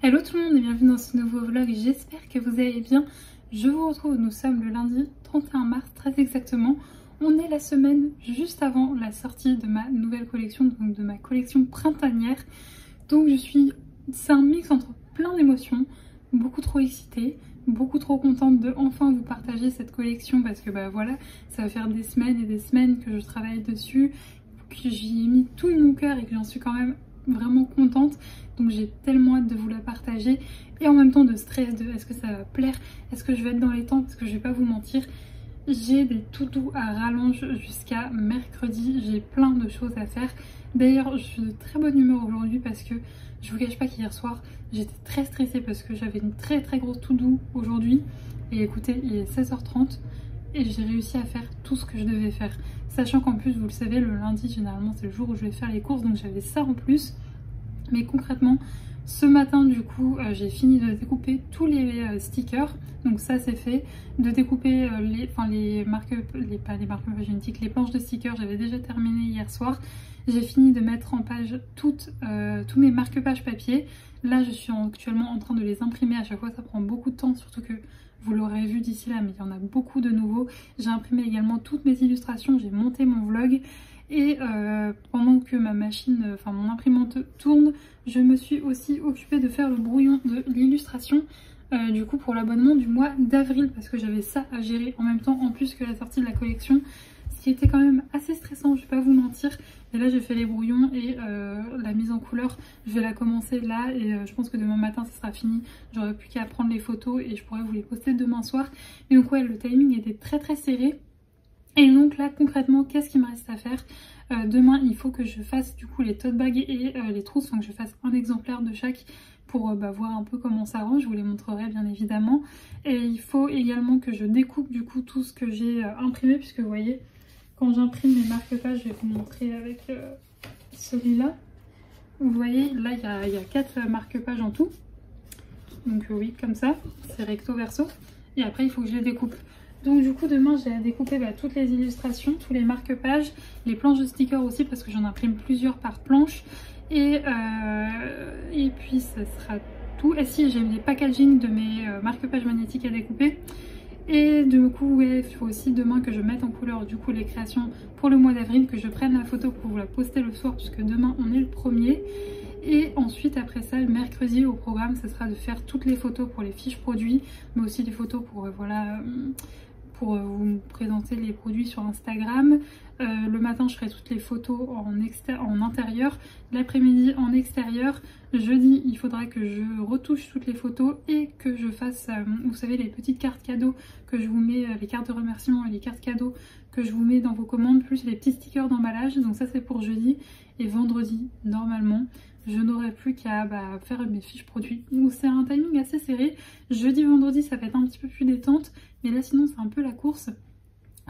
Hello tout le monde et bienvenue dans ce nouveau vlog, j'espère que vous allez bien. Je vous retrouve, nous sommes le lundi 31 mars très exactement. On est la semaine juste avant la sortie de ma nouvelle collection, donc de ma collection printanière. Donc c'est un mix entre plein d'émotions, beaucoup trop excitée, beaucoup trop contente de enfin vous partager cette collection parce que bah voilà, ça va faire des semaines et des semaines que je travaille dessus, que j'y ai mis tout mon cœur et que j'en suis quand même vraiment contente. Donc j'ai tellement hâte de vous la partager et en même temps de stress de est-ce que ça va plaire, est-ce que je vais être dans les temps, parce que je vais pas vous mentir, j'ai des to-do à rallonge jusqu'à mercredi, j'ai plein de choses à faire. D'ailleurs je suis de très bonne humeur aujourd'hui parce que je vous cache pas qu'hier soir j'étais très stressée parce que j'avais une très grosse to-do aujourd'hui et écoutez, il est 16h30 et j'ai réussi à faire tout ce que je devais faire, sachant qu'en plus vous le savez, le lundi généralement c'est le jour où je vais faire les courses, donc j'avais ça en plus. Mais concrètement, ce matin du coup, j'ai fini de découper tous les stickers, donc ça c'est fait. De découper les planches de stickers, j'avais déjà terminé hier soir. J'ai fini de mettre en page tous mes marque-pages papier. Là je suis actuellement en train de les imprimer, à chaque fois ça prend beaucoup de temps, surtout que vous l'aurez vu d'ici là, mais il y en a beaucoup de nouveaux. J'ai imprimé également toutes mes illustrations, j'ai monté mon vlog. Et pendant que mon imprimante tourne, je me suis aussi occupée de faire le brouillon de l'illustration du coup pour l'abonnement du mois d'avril, parce que j'avais ça à gérer en même temps en plus que la sortie de la collection, ce qui était quand même assez stressant, je vais pas vous mentir. Et là j'ai fait les brouillons et la mise en couleur je vais la commencer là et je pense que demain matin ça sera fini, j'aurai plus qu'à prendre les photos et je pourrai vous les poster demain soir. Mais donc ouais, le timing était très serré. Et donc là concrètement, qu'est-ce qu'il me reste à faire? Demain il faut que je fasse du coup les tote bags et les trousses, enfin que je fasse un exemplaire de chaque pour voir un peu comment ça rend, je vous les montrerai bien évidemment. Et il faut également que je découpe du coup tout ce que j'ai imprimé, puisque vous voyez, quand j'imprime mes marque-pages, je vais vous montrer avec celui-là. Vous voyez, là il y a 4 marque-pages en tout. Donc oui, comme ça, c'est recto verso. Et après il faut que je les découpe. Donc du coup demain j'ai à découper toutes les illustrations, tous les marque-pages, les planches de stickers aussi parce que j'en imprime plusieurs par planche. Et puis ça sera tout. Et si j'ai les packaging de mes marque-pages magnétiques à découper. Et du coup ouais, il faut aussi demain que je mette en couleur du coup les créations pour le mois d'avril, que je prenne la photo pour vous la poster le soir puisque demain on est le 1er. Et ensuite après ça, le mercredi au programme, ça sera de faire toutes les photos pour les fiches produits, mais aussi les photos pour pour vous présenter les produits sur Instagram. Le matin je ferai toutes les photos en intérieur, l'après-midi en extérieur. Jeudi il faudra que je retouche toutes les photos et que je fasse, vous savez, les petites cartes cadeaux que je vous mets, les cartes de remerciement et les cartes cadeaux que je vous mets dans vos commandes, plus les petits stickers d'emballage. Donc ça c'est pour jeudi. Et vendredi normalement je n'aurai plus qu'à faire mes fiches produits. Donc c'est un timing assez serré. Jeudi, vendredi, ça va être un petit peu plus détente. Mais là, sinon, c'est un peu la course.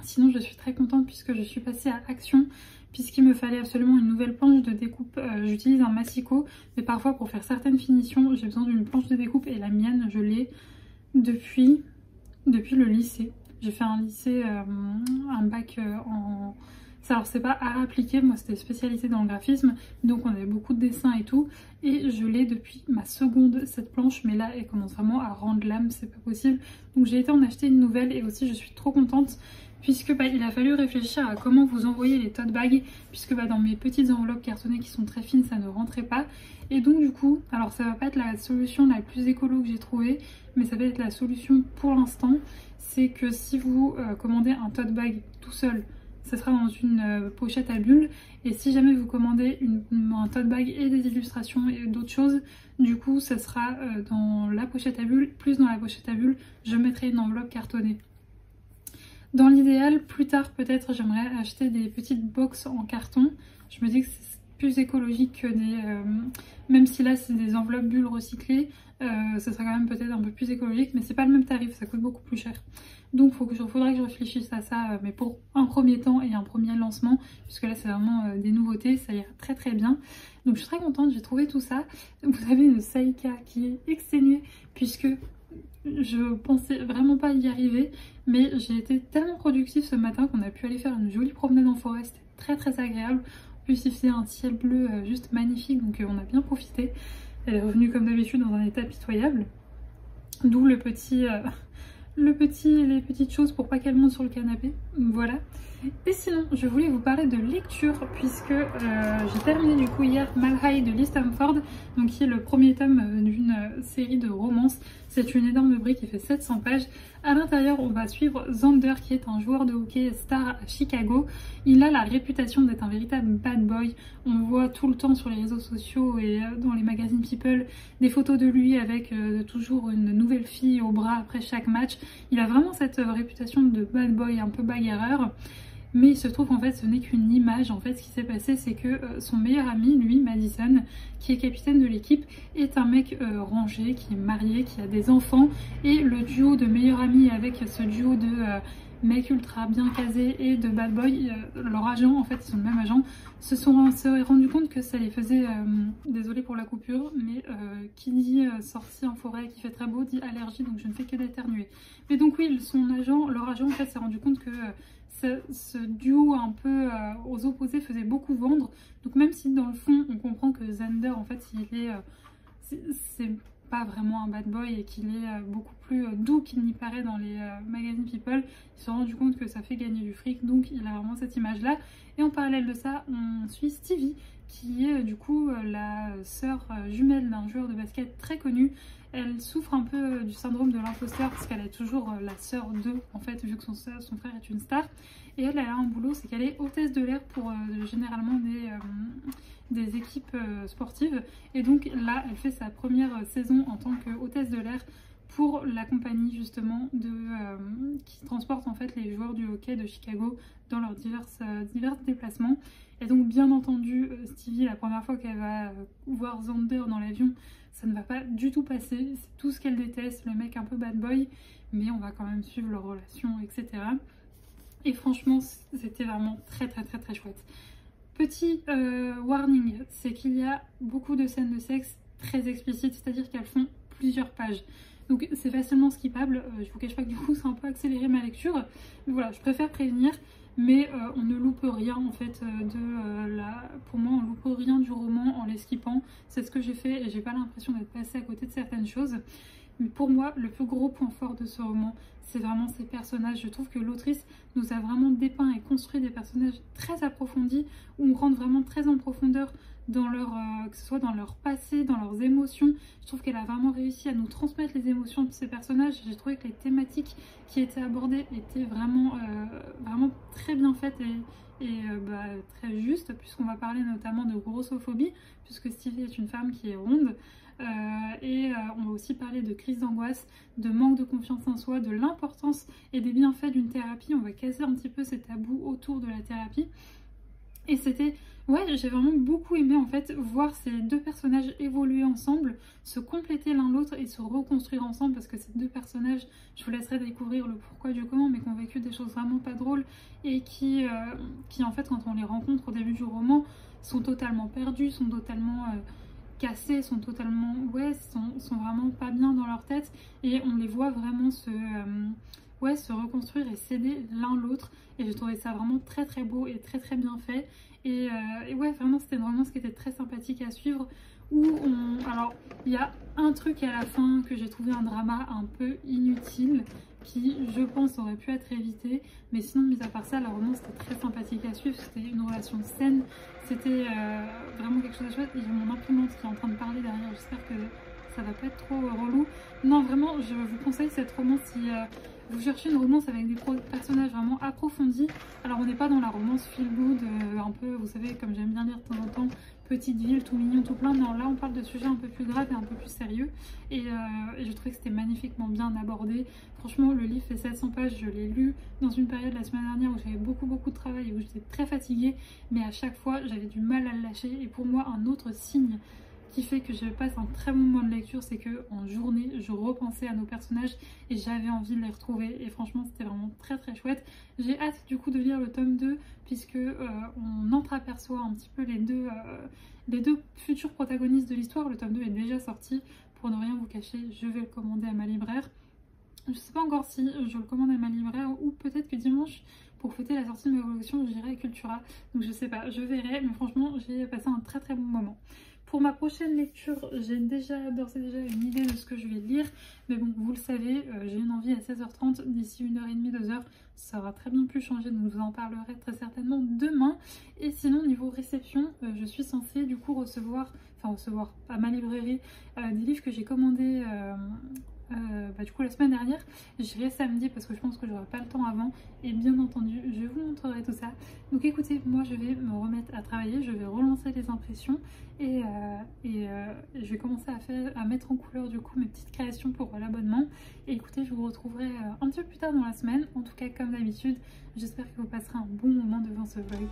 Sinon, je suis très contente puisque je suis passée à Action. Puisqu'il me fallait absolument une nouvelle planche de découpe. J'utilise un Massico. Mais parfois, pour faire certaines finitions, j'ai besoin d'une planche de découpe. Et la mienne, je l'ai depuis le lycée. J'ai fait un lycée, un bac en... Alors c'est pas à appliquer, moi c'était spécialisé dans le graphisme, donc on avait beaucoup de dessins et tout, et je l'ai depuis ma seconde cette planche, mais là elle commence vraiment à rendre l'âme, c'est pas possible. Donc j'ai été en acheter une nouvelle et aussi je suis trop contente puisque il a fallu réfléchir à comment vous envoyer les tote bags, puisque dans mes petites enveloppes cartonnées qui sont très fines ça ne rentrait pas. Et donc du coup, alors ça va pas être la solution la plus écolo que j'ai trouvée, mais ça va être la solution pour l'instant. C'est que si vous commandez un tote bag tout seul, ça sera dans une pochette à bulles, et si jamais vous commandez un tote bag et des illustrations et d'autres choses, du coup ça sera dans la pochette à bulles, plus dans la pochette à bulles je mettrai une enveloppe cartonnée. Dans l'idéal, plus tard peut-être j'aimerais acheter des petites box en carton. Je me dis que c'est plus écologique que des... même si là c'est des enveloppes bulles recyclées, ça sera quand même peut-être un peu plus écologique, mais c'est pas le même tarif, ça coûte beaucoup plus cher. Donc faudrait que je réfléchisse à ça, mais pour un premier temps et un premier lancement, puisque là c'est vraiment des nouveautés, ça ira très bien. Donc je suis très contente, j'ai trouvé tout ça. Vous avez une Saïka qui est exténuée, puisque je pensais vraiment pas y arriver, mais j'ai été tellement productive ce matin qu'on a pu aller faire une jolie promenade en forêt, c'était très agréable. En plus il faisait un ciel bleu juste magnifique, donc on a bien profité. Elle est revenue comme d'habitude dans un état pitoyable. D'où les petites choses pour pas qu'elle monte sur le canapé. Voilà. Et sinon, je voulais vous parler de lecture puisque j'ai terminé du coup hier Malhai de Lee Stamford, donc qui est le premier tome d'une série de romances. C'est une énorme brique qui fait 700 pages. À l'intérieur, on va suivre Xander qui est un joueur de hockey star à Chicago. Il a la réputation d'être un véritable bad boy. On voit tout le temps sur les réseaux sociaux et dans les magazines People des photos de lui avec toujours une nouvelle fille au bras après chaque match. Il a vraiment cette réputation de bad boy un peu bagarreur. Mais il se trouve en fait ce n'est qu'une image. En fait ce qui s'est passé c'est que son meilleur ami, lui, Madison, qui est capitaine de l'équipe, est un mec rangé, qui est marié, qui a des enfants. Et le duo de meilleurs amis avec ce duo de mecs ultra bien casés et de bad boy, leur agent, en fait ils sont le même agent, se sont rendu compte que ça les faisait, désolée pour la coupure, mais qui dit sortie en forêt, qui fait très beau, dit allergie, donc je ne fais que d'éternuer. Mais donc oui, leur agent en fait s'est rendu compte que ce duo un peu aux opposés faisait beaucoup vendre. Donc même si dans le fond on comprend que Xander en fait c'est pas vraiment un bad boy et qu'il est beaucoup plus doux qu'il n'y paraît dans les magazines People, il s'est rendu compte que ça fait gagner du fric, donc il a vraiment cette image là. Et en parallèle de ça, on suit Stevie qui est du coup la sœur jumelle d'un joueur de basket très connu. Elle souffre un peu du syndrome de l'imposteur parce qu'elle est toujours la sœur d'eux en fait, vu que son frère est une star. Et elle a un boulot, c'est qu'elle est hôtesse de l'air pour généralement des équipes sportives. Et donc là, elle fait sa première saison en tant que hôtesse de l'air pour la compagnie justement qui transporte en fait les joueurs du hockey de Chicago dans leurs divers déplacements. Et donc bien entendu, Stevie, la première fois qu'elle va voir Xander dans l'avion, ça ne va pas du tout passer. C'est tout ce qu'elle déteste, le mec un peu bad boy, mais on va quand même suivre leur relation, etc. Et franchement, c'était vraiment très chouette. Petit warning, c'est qu'il y a beaucoup de scènes de sexe très explicites, c'est-à-dire qu'elles font plusieurs pages. Donc c'est facilement skippable, je vous cache pas que du coup ça a un peu accéléré ma lecture. Mais voilà, je préfère prévenir, mais on ne loupe rien en fait pour moi on loupe rien du roman en les skippant. C'est ce que j'ai fait et j'ai pas l'impression d'être passée à côté de certaines choses. Mais pour moi, le plus gros point fort de ce roman, c'est vraiment ces personnages. Je trouve que l'autrice nous a vraiment dépeint et construit des personnages très approfondis, où on rentre vraiment très en profondeur dans que ce soit dans leur passé, dans leurs émotions. Je trouve qu'elle a vraiment réussi à nous transmettre les émotions de ces personnages. J'ai trouvé que les thématiques qui étaient abordées étaient vraiment très bien faites et très justes, puisqu'on va parler notamment de grossophobie, puisque Stevie est une femme qui est ronde. On va aussi parler de crise d'angoisse, de manque de confiance en soi, de l'importance et des bienfaits d'une thérapie. On va casser un petit peu ces tabous autour de la thérapie. Et c'était... Ouais, j'ai vraiment beaucoup aimé en fait voir ces deux personnages évoluer ensemble, se compléter l'un l'autre et se reconstruire ensemble, parce que ces deux personnages, je vous laisserai découvrir le pourquoi du comment, mais qui ont vécu des choses vraiment pas drôles et qui en fait quand on les rencontre au début du roman sont totalement perdus, sont totalement... cassés, sont totalement sont vraiment pas bien dans leur tête, et on les voit vraiment se reconstruire et s'aider l'un l'autre, et j'ai trouvé ça vraiment très beau et très bien fait, et ouais, vraiment c'était une romance qui était très sympathique à suivre, alors il y a un truc à la fin que j'ai trouvé un drama un peu inutile qui je pense aurait pu être évité, mais sinon mis à part ça la romance était très sympathique à suivre, c'était une relation saine, c'était vraiment quelque chose de chouette. Et j'ai mon imprimante qui est en train de parler derrière, j'espère que ça va pas être trop relou. Non vraiment je vous conseille cette romance si vous cherchez une romance avec des personnages vraiment approfondis. Alors on n'est pas dans la romance feel good, un peu, vous savez, comme j'aime bien lire de temps en temps, petite ville, tout mignon, tout plein. Non, là on parle de sujets un peu plus graves et un peu plus sérieux. Et je trouvais que c'était magnifiquement bien abordé. Franchement, le livre fait 700 pages, je l'ai lu dans une période la semaine dernière où j'avais beaucoup de travail et où j'étais très fatiguée. Mais à chaque fois, j'avais du mal à le lâcher. Et pour moi, un autre signe qui fait que je passe un très bon moment de lecture, c'est que en journée je repensais à nos personnages et j'avais envie de les retrouver, et franchement c'était vraiment très chouette. J'ai hâte du coup de lire le tome 2 puisque on entreaperçoit un petit peu les deux futurs protagonistes de l'histoire. Le tome 2 est déjà sorti, pour ne rien vous cacher, je vais le commander à ma libraire. Je sais pas encore si je le commande à ma libraire ou peut-être que dimanche, pour fêter la sortie de ma collection, j'irai à Cultura. Donc je sais pas, je verrai, mais franchement j'ai passé un très bon moment. Pour ma prochaine lecture, j'ai d'ores et déjà une idée de ce que je vais lire. Mais bon, vous le savez, j'ai une envie à 16h30. D'ici 1h30, 2h, ça aura très bien pu changer. Donc je vous en parlerai très certainement demain. Et sinon, niveau réception, je suis censée du coup recevoir à ma librairie des livres que j'ai commandés du coup la semaine dernière. J'irai samedi parce que je pense que j'aurai pas le temps avant, et bien entendu je vous montrerai tout ça. Donc écoutez, moi je vais me remettre à travailler, je vais relancer les impressions et je vais commencer à mettre en couleur du coup mes petites créations pour l'abonnement. Et écoutez, je vous retrouverai un petit peu plus tard dans la semaine. En tout cas, comme d'habitude, j'espère que vous passerez un bon moment devant ce vlog.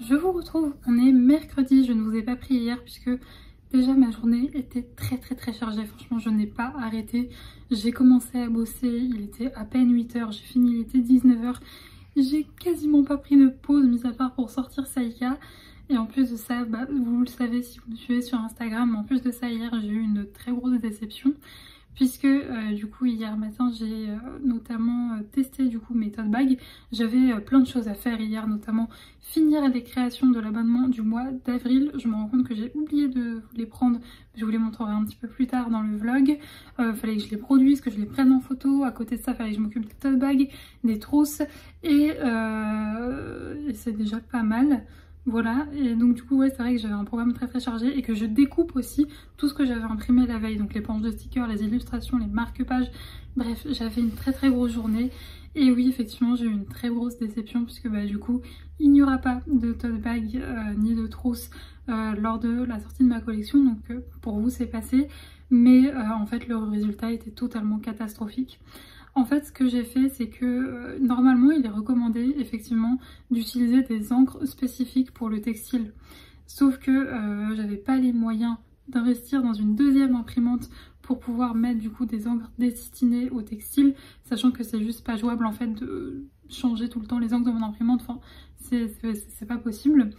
Je vous retrouve, on est mercredi, je ne vous ai pas pris hier puisque déjà ma journée était très chargée. Franchement, je n'ai pas arrêté. J'ai commencé à bosser, il était à peine 8h, j'ai fini, il était 19h. J'ai quasiment pas pris de pause, mis à part pour sortir Saïka. Et en plus de ça, vous le savez si vous me suivez sur Instagram, en plus de ça, hier j'ai eu une très grosse déception. Puisque du coup hier matin j'ai notamment testé du coup mes tote bags. J'avais plein de choses à faire hier, notamment finir les créations de l'abonnement du mois d'avril. Je me rends compte que j'ai oublié de vous les prendre, je vous les montrerai un petit peu plus tard dans le vlog. Fallait que je les produise, que je les prenne en photo. À côté de ça, fallait que je m'occupe des tote bags, des trousses, et c'est déjà pas mal. Voilà, et donc du coup ouais, c'est vrai que j'avais un programme très chargé et que je découpe aussi tout ce que j'avais imprimé la veille, donc les planches de stickers, les illustrations, les marque-pages, bref, j'avais une très grosse journée. Et oui, effectivement, j'ai eu une très grosse déception puisque du coup il n'y aura pas de tote bag ni de trousse lors de la sortie de ma collection, donc pour vous c'est passé, mais en fait le résultat était totalement catastrophique. En fait, ce que j'ai fait, c'est que normalement, il est recommandé effectivement d'utiliser des encres spécifiques pour le textile. Sauf que j'avais pas les moyens d'investir dans une deuxième imprimante pour pouvoir mettre du coup des encres destinées au textile, sachant que c'est juste pas jouable en fait de changer tout le temps les encres de mon imprimante. Enfin, c'est pas possible.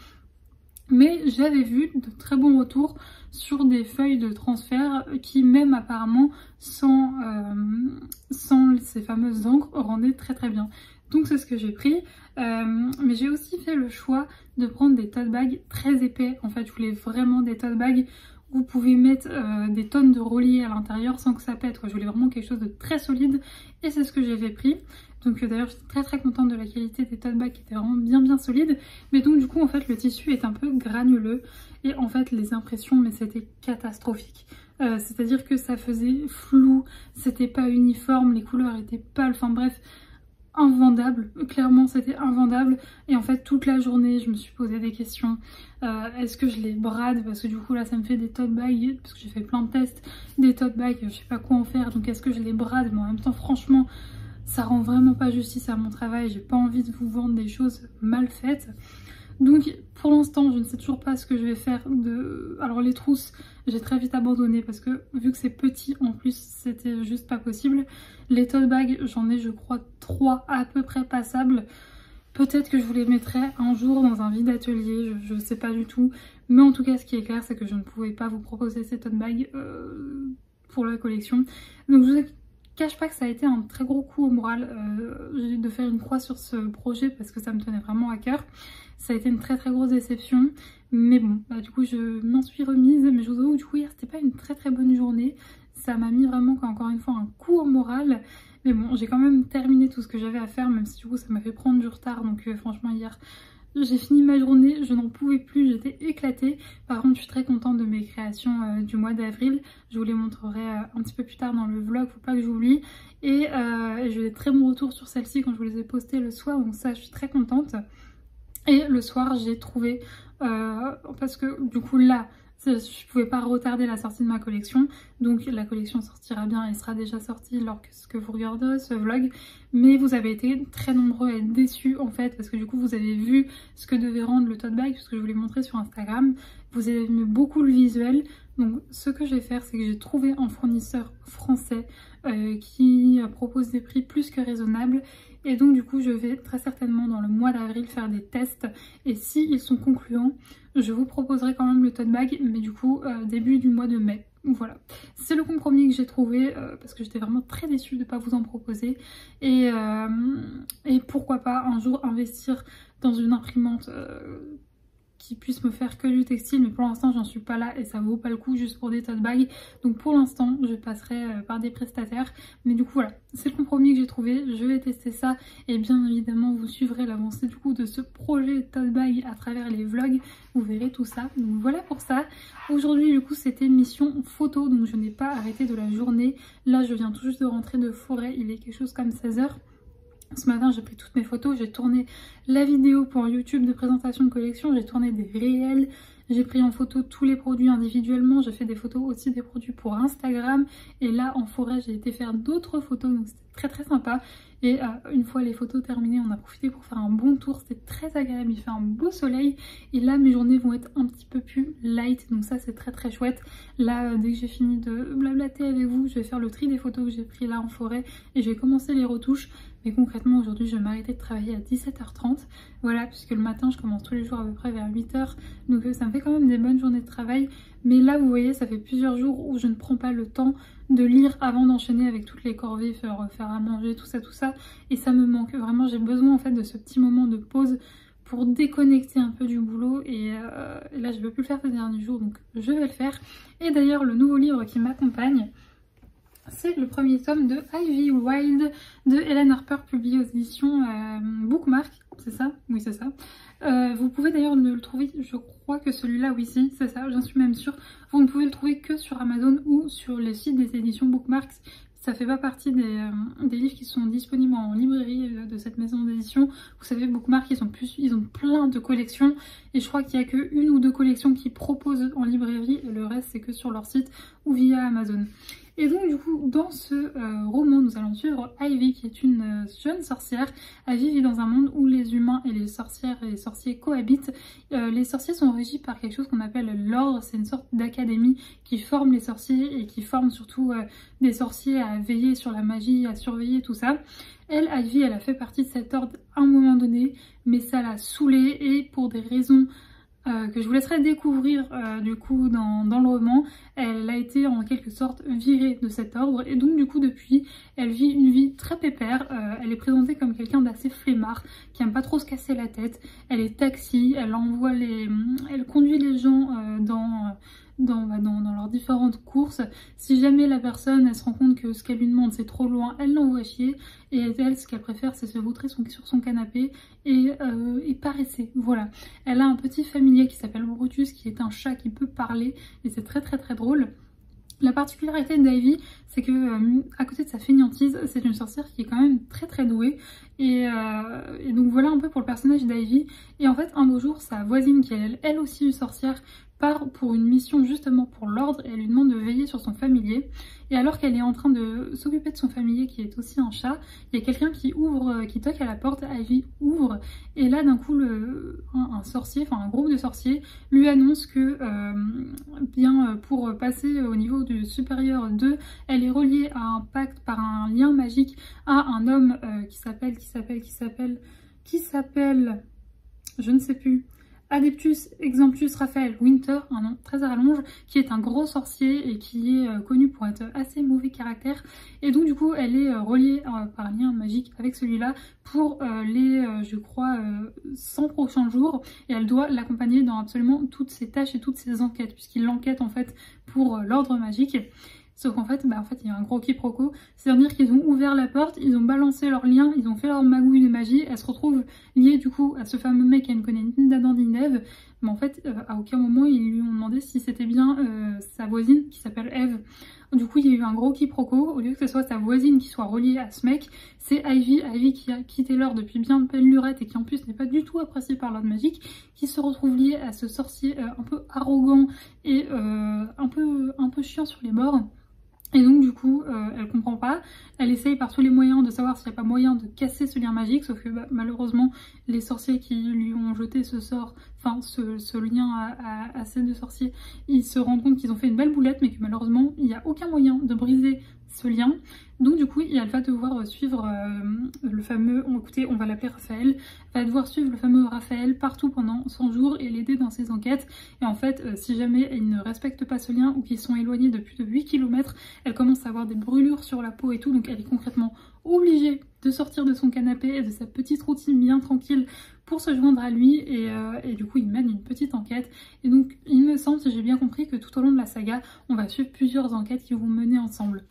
Mais j'avais vu de très bons retours sur des feuilles de transfert qui, même apparemment sans ces fameuses encres, rendaient très bien. Donc c'est ce que j'ai pris. Mais j'ai aussi fait le choix de prendre des tote bags très épais. En fait, je voulais vraiment des tote bags où vous pouvez mettre des tonnes de reliés à l'intérieur sans que ça pète, quoi. Je voulais vraiment quelque chose de très solide et c'est ce que j'avais pris. Donc d'ailleurs j'étais très contente de la qualité des tote bags qui étaient vraiment bien solides. Mais donc du coup en fait le tissu est un peu granuleux et en fait les impressions, mais c'était catastrophique. C'est à dire que ça faisait flou, c'était pas uniforme, les couleurs étaient pâles, enfin bref, invendable, clairement c'était invendable. Et en fait toute la journée je me suis posé des questions. Est-ce que je les brade, parce que du coup là ça me fait des tote bags, parce que j'ai fait plein de tests, des tote bags, je sais pas quoi en faire, donc est-ce que je les brade? Mais en même temps franchement ça rend vraiment pas justice à mon travail, j'ai pas envie de vous vendre des choses mal faites. Donc pour l'instant je ne sais toujours pas ce que je vais faire de... Alors les trousses j'ai très vite abandonné parce que vu que c'est petit en plus c'était juste pas possible. Les tote bags j'en ai je crois 3 à peu près passables. Peut-être que je vous les mettrai un jour dans un vide atelier, je sais pas du tout. Mais en tout cas ce qui est clair c'est que je ne pouvais pas vous proposer ces tote bags pour la collection. Donc je vous cache pas que ça a été un très gros coup au moral de faire une croix sur ce projet parce que ça me tenait vraiment à cœur. Ça a été une très grosse déception, mais bon, du coup je m'en suis remise. Mais je vous avoue, du coup hier c'était pas une très bonne journée. Ça m'a mis vraiment encore une fois un coup au moral. Mais bon, j'ai quand même terminé tout ce que j'avais à faire, même si du coup ça m'a fait prendre du retard. Donc franchement hier j'ai fini ma journée, je n'en pouvais plus, j'étais éclatée. Par contre, je suis très contente de mes créations du mois d'avril. Je vous les montrerai un petit peu plus tard dans le vlog, faut pas que j'oublie. Et j'ai eu des très bons retours sur celles-ci quand je vous les ai postées le soir, donc ça, je suis très contente. Et le soir, j'ai trouvé, parce que du coup là, je pouvais pas retarder la sortie de ma collection, donc la collection sortira bien, elle sera déjà sortie lorsque vous regarderez ce vlog, mais vous avez été très nombreux à être déçus en fait, parce que du coup vous avez vu ce que devait rendre le tote bag, puisque je vous l'ai montré sur Instagram, vous avez aimé beaucoup le visuel, donc ce que je vais faire, c'est que j'ai trouvé un fournisseur français qui propose des prix plus que raisonnables, et donc du coup je vais très certainement dans le mois d'avril faire des tests, et si ils sont concluants, je vous proposerai quand même le tote bag, mais du coup début du mois de mai. Voilà, c'est le compromis que j'ai trouvé parce que j'étais vraiment très déçue de ne pas vous en proposer. Et pourquoi pas un jour investir dans une imprimante qui puisse me faire que du textile, mais pour l'instant j'en suis pas là et ça vaut pas le coup juste pour des tote bags. Donc pour l'instant je passerai par des prestataires, mais du coup voilà, c'est le compromis que j'ai trouvé, je vais tester ça et bien évidemment vous suivrez l'avancée du coup de ce projet tote bag à travers les vlogs, vous verrez tout ça. Donc voilà pour ça. Aujourd'hui du coup c'était mission photo, donc je n'ai pas arrêté de la journée. Là je viens tout juste de rentrer de forêt, il est quelque chose comme 16 h. Ce matin j'ai pris toutes mes photos, j'ai tourné la vidéo pour YouTube de présentation de collection, j'ai tourné des réels, j'ai pris en photo tous les produits individuellement, j'ai fait des photos aussi des produits pour Instagram, et là en forêt j'ai été faire d'autres photos, donc c'était très sympa. Et une fois les photos terminées, on a profité pour faire un bon tour, c'était très agréable, il fait un beau soleil, et là mes journées vont être un petit peu plus light, donc ça c'est très chouette. Là dès que j'ai fini de blablater avec vous, je vais faire le tri des photos que j'ai pris là en forêt, et je vais commencer les retouches. Mais concrètement aujourd'hui je vais m'arrêter de travailler à 17 h 30, voilà, puisque le matin je commence tous les jours à peu près vers 8 h, donc ça me fait quand même des bonnes journées de travail. Mais là vous voyez ça fait plusieurs jours où je ne prends pas le temps de lire avant d'enchaîner avec toutes les corvées, faire à manger, tout ça, et ça me manque vraiment. J'ai besoin en fait de ce petit moment de pause pour déconnecter un peu du boulot, et là je ne peux plus le faire ces derniers jours, donc je vais le faire. Et d'ailleurs le nouveau livre qui m'accompagne, c'est le premier tome de Ivy Wild de Hélène Harper, publié aux éditions Bookmark, c'est ça? Oui c'est ça. Vous pouvez d'ailleurs le trouver, je crois que celui-là, oui si, c'est ça, j'en suis même sûre. Vous ne pouvez le trouver que sur Amazon ou sur les sites des éditions Bookmark. Ça fait pas partie des livres qui sont disponibles en librairie de cette maison d'édition. Vous savez, Bookmark, ils ont plein de collections, et je crois qu'il n'y a que une ou deux collections qui proposent en librairie, et le reste c'est que sur leur site ou via Amazon. Et donc du coup dans ce roman nous allons suivre Ivy, qui est une jeune sorcière. Ivy vit dans un monde où les humains et les sorcières et les sorciers cohabitent. Les sorciers sont régis par quelque chose qu'on appelle l'ordre, c'est une sorte d'académie qui forme les sorciers et qui forme surtout des sorciers à veiller sur la magie, à surveiller tout ça. Elle, Ivy, elle a fait partie de cet ordre à un moment donné, mais ça l'a saoulée, et pour des raisons que je vous laisserai découvrir du coup dans le roman, elle a été en quelque sorte virée de cet ordre, et donc du coup depuis elle vit une vie très pépère. Elle est présentée comme quelqu'un d'assez flemmard, qui aime pas trop se casser la tête. Elle est taxi, elle conduit les gens dans leurs différentes courses. Si jamais la personne elle se rend compte que ce qu'elle lui demande c'est trop loin, elle l'envoie chier, et elle ce qu'elle préfère c'est se vautrer sur son canapé et paresser. Voilà, elle a un petit familier qui s'appelle Brutus, qui est un chat qui peut parler, et c'est très drôle. La particularité d'Ivy, c'est que à côté de sa fainéantise, c'est une sorcière qui est quand même très douée. Et donc voilà un peu pour le personnage d'Ivy. Et en fait, un beau jour, sa voisine, qui est elle aussi une sorcière, part pour une mission justement pour l'ordre, et elle lui demande de veiller sur son familier. Et alors qu'elle est en train de s'occuper de son familier, qui est aussi un chat, il y a quelqu'un qui toque à la porte. Ivy ouvre, et là d'un coup un sorcier, enfin un groupe de sorciers lui annonce que pour passer au niveau du supérieur 2, elle est reliée à un pacte par un lien magique à un homme qui s'appelle, je ne sais plus, Adeptus Exemptus Raphael Winter, un nom très à rallonge, qui est un gros sorcier et qui est connu pour être assez mauvais caractère. Et donc du coup elle est reliée par un lien magique avec celui-là pour je crois, 100 prochains jours. Et elle doit l'accompagner dans absolument toutes ses tâches et toutes ses enquêtes, puisqu'il l'enquête en fait pour l'ordre magique. Sauf qu'en fait, il y a un gros quiproquo, c'est-à-dire qu'ils ont ouvert la porte, ils ont balancé leur lien, ils ont fait leur magouille de magie, elle se retrouve liée du coup à ce fameux mec qu'elle ne connaît ni d'Adam ni d'Ève, mais en fait, à aucun moment ils lui ont demandé si c'était bien sa voisine qui s'appelle Eve. Du coup, il y a eu un gros quiproquo, au lieu que ce soit sa voisine qui soit reliée à ce mec, c'est Ivy qui a quitté l'or depuis bien belle lurette et qui en plus n'est pas du tout appréciée par l'ordre magique, qui se retrouve liée à ce sorcier un peu arrogant et un peu chiant sur les bords. Et donc du coup, elle comprend pas, elle essaye par tous les moyens de savoir s'il n'y a pas moyen de casser ce lien magique, sauf que malheureusement, les sorciers qui lui ont jeté ce sort, enfin ce lien à ces deux sorciers, ils se rendent compte qu'ils ont fait une belle boulette, mais que malheureusement, il n'y a aucun moyen de briser ce lien. Donc du coup, elle va devoir suivre le fameux, écoutez, on va l'appeler Raphaël, va devoir suivre le fameux Raphaël partout pendant 100 jours et l'aider dans ses enquêtes. Et en fait, si jamais ils ne respectent pas ce lien ou qu'ils sont éloignés de plus de 8 km, elle commence à avoir des brûlures sur la peau et tout, donc elle est concrètement obligée de sortir de son canapé et de sa petite routine bien tranquille pour se joindre à lui et du coup il mène une petite enquête. Et donc il me semble, si j'ai bien compris, que tout au long de la saga, on va suivre plusieurs enquêtes qui vont mener ensemble.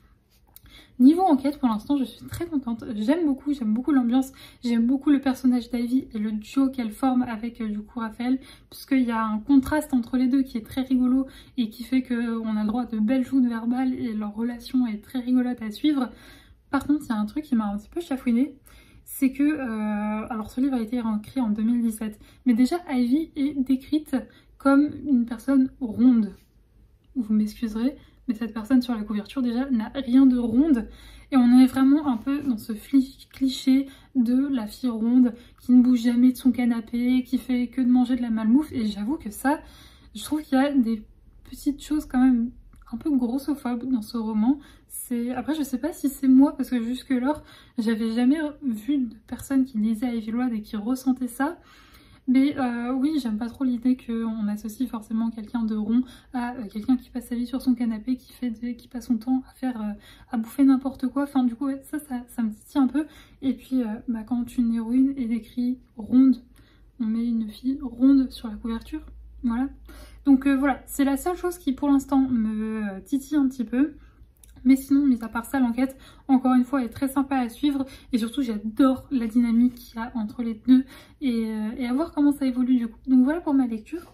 Niveau enquête, pour l'instant, je suis très contente. J'aime beaucoup l'ambiance, j'aime beaucoup le personnage d'Ivy et le duo qu'elle forme avec du coup Raphaël, puisqu'il y a un contraste entre les deux qui est très rigolo et qui fait qu'on a le droit à de belles joutes verbales et leur relation est très rigolote à suivre. Par contre, il y a un truc qui m'a un petit peu chafouiné, c'est que, alors ce livre a été écrit en 2017, mais déjà Ivy est décrite comme une personne ronde. Vous m'excuserez, mais cette personne sur la couverture déjà n'a rien de ronde. Et on est vraiment un peu dans ce cliché de la fille ronde qui ne bouge jamais de son canapé, qui fait que de manger de la malbouffe. Et j'avoue que ça, je trouve qu'il y a des petites choses quand même un peu grossophobes dans ce roman. Après, je sais pas si c'est moi, parce que jusque-là, j'avais jamais vu de personne qui lisait Ivy Loud et qui ressentait ça. Mais oui, j'aime pas trop l'idée qu'on associe forcément quelqu'un de rond à quelqu'un qui passe sa vie sur son canapé, qui passe son temps à bouffer n'importe quoi. Enfin du coup, ouais, ça me titille un peu. Et puis quand une héroïne est décrite ronde, on met une fille ronde sur la couverture. Voilà. Donc voilà, c'est la seule chose qui pour l'instant me titille un petit peu. Mais sinon, mis à part ça, l'enquête, encore une fois, est très sympa à suivre. Et surtout, j'adore la dynamique qu'il y a entre les deux. Et à voir comment ça évolue du coup. Donc voilà pour ma lecture.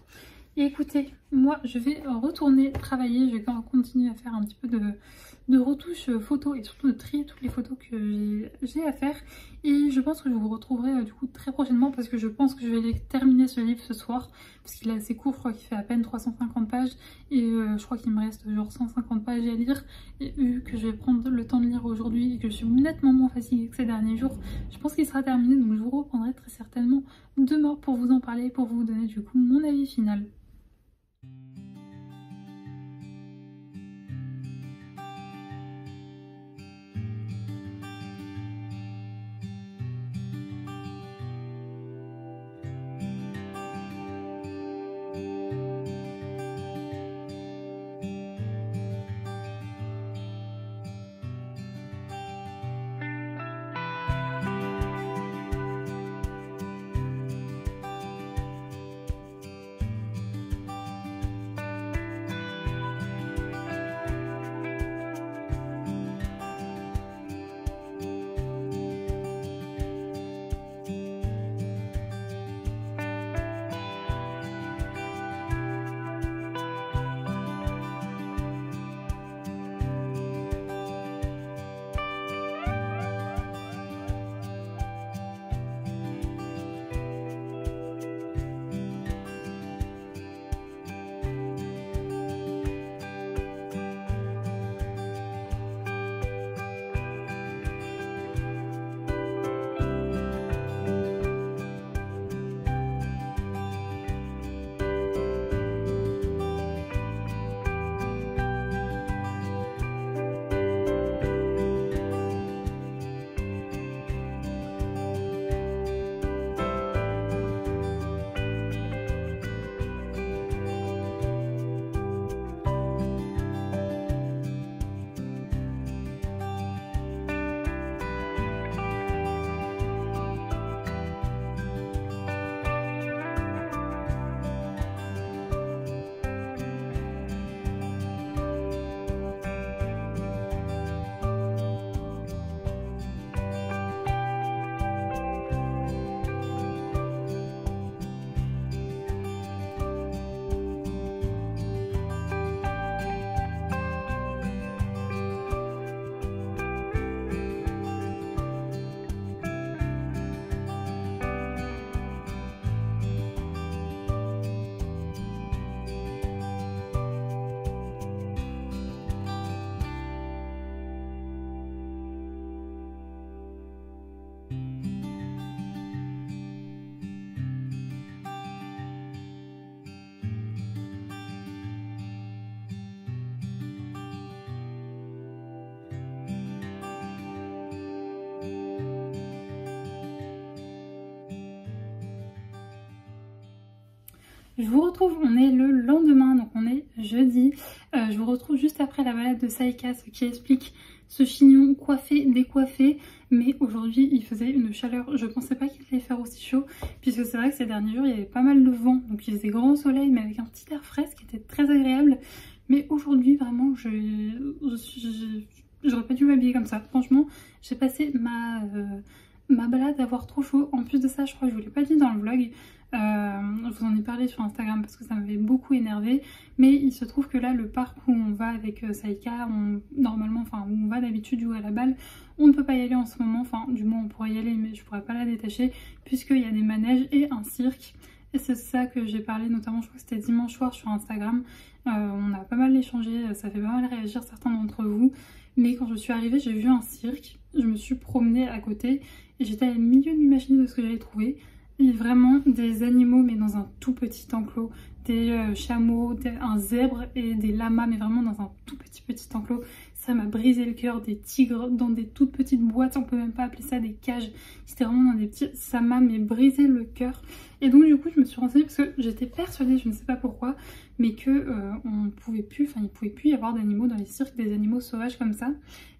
Et écoutez, moi, je vais retourner travailler. Je vais continuer à faire un petit peu de retouches photos et surtout de trier toutes les photos que j'ai à faire. Et je pense que je vous retrouverai du coup très prochainement parce que je pense que je vais terminer ce livre ce soir. Parce qu'il est assez court, je crois qu'il fait à peine 350 pages. Et je crois qu'il me reste genre 150 pages à lire. Et vu que je vais prendre le temps de lire aujourd'hui et que je suis nettement moins fatiguée que ces derniers jours, je pense qu'il sera terminé. Donc je vous reprendrai très certainement demain pour vous en parler, pour vous donner du coup mon avis final. Je vous retrouve, on est le lendemain, donc on est jeudi. Je vous retrouve juste après la balade de Saïka, ce qui explique ce chignon coiffé, décoiffé. Mais aujourd'hui, il faisait une chaleur, je pensais pas qu'il allait faire aussi chaud, puisque c'est vrai que ces derniers jours, il y avait pas mal de vent. Donc il faisait grand soleil, mais avec un petit air frais, ce qui était très agréable. Mais aujourd'hui, vraiment, j'aurais pas dû m'habiller comme ça. Franchement, j'ai passé ma balade à avoir trop chaud. En plus de ça, je crois que je vous l'ai pas dit dans le vlog. Je vous en ai parlé sur Instagram parce que ça m'avait beaucoup énervé. Mais il se trouve que là, le parc où on va avec Saïka, normalement, enfin où on va d'habitude jouer à la balle, on ne peut pas y aller en ce moment. Enfin, du moins on pourrait y aller, mais je pourrais pas la détacher puisqu'il y a des manèges et un cirque. Et c'est ça que j'ai parlé, notamment je crois que c'était dimanche soir sur Instagram. On a pas mal échangé, ça fait pas mal réagir certains d'entre vous. Mais quand je suis arrivée, j'ai vu un cirque, je me suis promenée à côté et j'étais à milieu de m'imaginer de ce que j'allais trouver. Et vraiment des animaux mais dans un tout petit enclos, des chameaux, un zèbre et des lamas mais vraiment dans un tout petit enclos. Ça m'a brisé le cœur, des tigres dans des toutes petites boîtes, on peut même pas appeler ça des cages, c'était vraiment dans des petits... Ça m'a brisé le cœur. Et donc du coup je me suis renseignée parce que j'étais persuadée, je ne sais pas pourquoi, mais que il pouvait plus y avoir d'animaux dans les cirques, des animaux sauvages comme ça.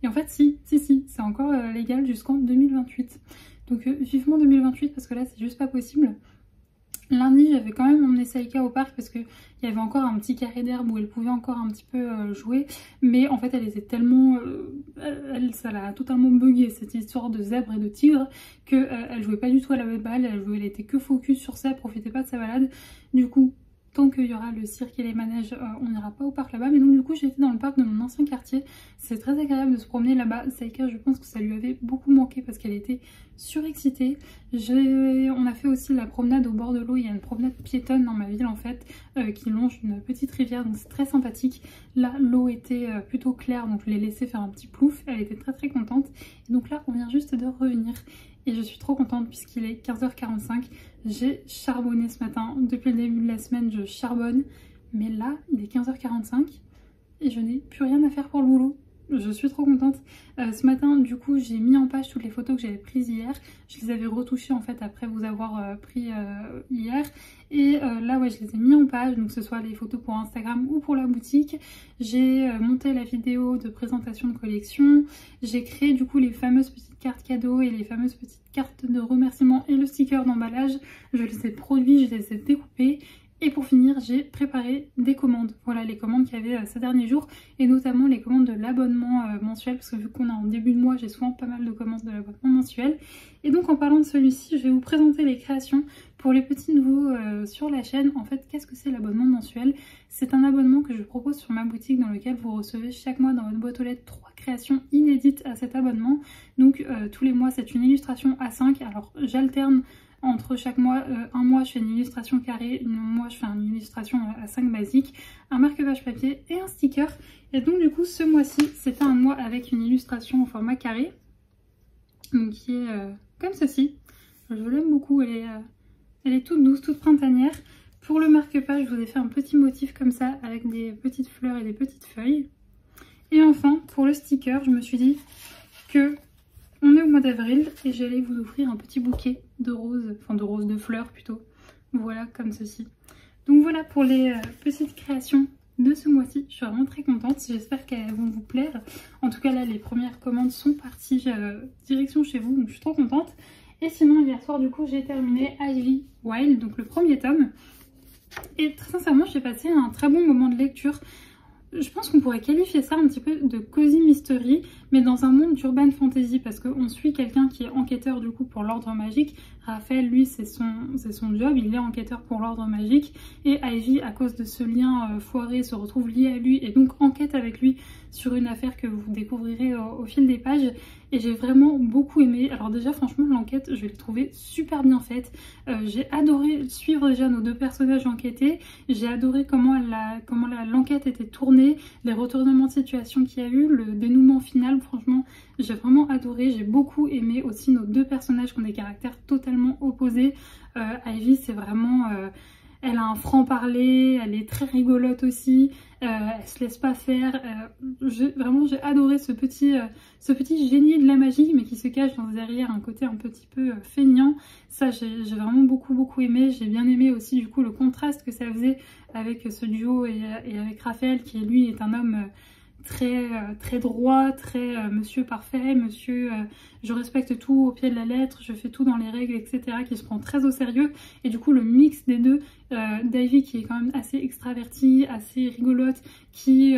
Et en fait si, c'est encore légal jusqu'en 2028. Donc vivement 2028 parce que là c'est juste pas possible. Lundi j'avais quand même emmené Saïka au parc parce qu'il y avait encore un petit carré d'herbe où elle pouvait encore un petit peu jouer. Mais en fait elle était tellement... ça l'a totalement bugué cette histoire de zèbre et de tigre qu'elle jouait pas du tout à la balle, elle était que focus sur ça, elle profitait pas de sa balade. Du coup... Tant qu'il y aura le cirque et les manèges, on n'ira pas au parc là-bas. Mais donc du coup j'étais dans le parc de mon ancien quartier. C'est très agréable de se promener là-bas. Saïka, je pense que ça lui avait beaucoup manqué parce qu'elle était surexcitée. On a fait aussi la promenade au bord de l'eau. Il y a une promenade piétonne dans ma ville en fait qui longe une petite rivière. Donc c'est très sympathique. Là l'eau était plutôt claire donc je l'ai laissé faire un petit plouf. Elle était très contente. Et donc là on vient juste de revenir. Et je suis trop contente puisqu'il est 15h45. J'ai charbonné ce matin. Depuis le début de la semaine, je charbonne. Mais là, il est 15h45 et je n'ai plus rien à faire pour le boulot. Je suis trop contente. Ce matin, du coup, j'ai mis en page toutes les photos que j'avais prises hier. Je les avais retouchées en fait après vous avoir pris hier. Et là, ouais, je les ai mis en page. Donc, que ce soit les photos pour Instagram ou pour la boutique. J'ai monté la vidéo de présentation de collection. J'ai créé du coup les fameuses petites cartes cadeaux et les fameuses petites cartes de remerciement et le sticker d'emballage. Je les ai produits, je les ai découpés. Et pour finir, j'ai préparé des commandes. Voilà les commandes qu'il y avait ces derniers jours et notamment les commandes de l'abonnement mensuel parce que vu qu'on est en début de mois, j'ai souvent pas mal de commandes de l'abonnement mensuel. Et donc en parlant de celui-ci, je vais vous présenter les créations pour les petits nouveaux sur la chaîne. En fait, qu'est-ce que c'est l'abonnement mensuel? C'est un abonnement que je propose sur ma boutique dans lequel vous recevez chaque mois dans votre boîte aux lettres 3 créations inédites à cet abonnement. Donc tous les mois, c'est une illustration A5. Alors j'alterne entre chaque mois, un mois je fais une illustration carrée, un mois je fais une illustration A5 basique, un marque-page papier et un sticker. Et donc du coup ce mois-ci c'était un mois avec une illustration au format carré, donc qui est comme ceci. Je l'aime beaucoup, elle est toute douce, toute printanière. Pour le marque-page je vous ai fait un petit motif comme ça avec des petites fleurs et des petites feuilles. Et enfin pour le sticker je me suis dit que on est au mois d'avril et j'allais vous offrir un petit bouquet de roses, enfin de fleurs plutôt. Voilà, comme ceci. Donc voilà pour les petites créations de ce mois-ci. Je suis vraiment très contente, j'espère qu'elles vont vous plaire. En tout cas là, les premières commandes sont parties direction chez vous, donc je suis trop contente. Et sinon, hier soir du coup, j'ai terminé Ivy Wild, donc le premier tome. Et très sincèrement, j'ai passé un très bon moment de lecture. Je pense qu'on pourrait qualifier ça un petit peu de cozy mystery, mais dans un monde d'urban fantasy, parce qu'on suit quelqu'un qui est enquêteur du coup pour l'ordre magique. Raphaël, lui, c'est son job, il est enquêteur pour l'ordre magique, et Ivy, à cause de ce lien foiré, se retrouve liée à lui, et donc enquête avec lui sur une affaire que vous découvrirez au fil des pages. Et j'ai vraiment beaucoup aimé. Alors déjà franchement l'enquête je l'ai trouvée super bien faite. J'ai adoré suivre déjà nos deux personnages enquêtés. J'ai adoré comment l'enquête était tournée, les retournements de situation qu'il y a eu, le dénouement final. Franchement j'ai vraiment adoré. J'ai beaucoup aimé aussi nos deux personnages qui ont des caractères totalement opposés. Ivy c'est vraiment... elle a un franc-parler, elle est très rigolote aussi, elle se laisse pas faire. Vraiment j'ai adoré ce petit génie de la magie, mais qui se cache derrière un côté un petit peu feignant. Ça j'ai vraiment beaucoup aimé. J'ai bien aimé aussi du coup le contraste que ça faisait avec ce duo et avec Raphaël, qui lui est un homme très droit, très monsieur parfait, monsieur je respecte tout au pied de la lettre, je fais tout dans les règles, etc., qui se prend très au sérieux. Et du coup le mix des deux, Davy qui est quand même assez extraverti, assez rigolote, qui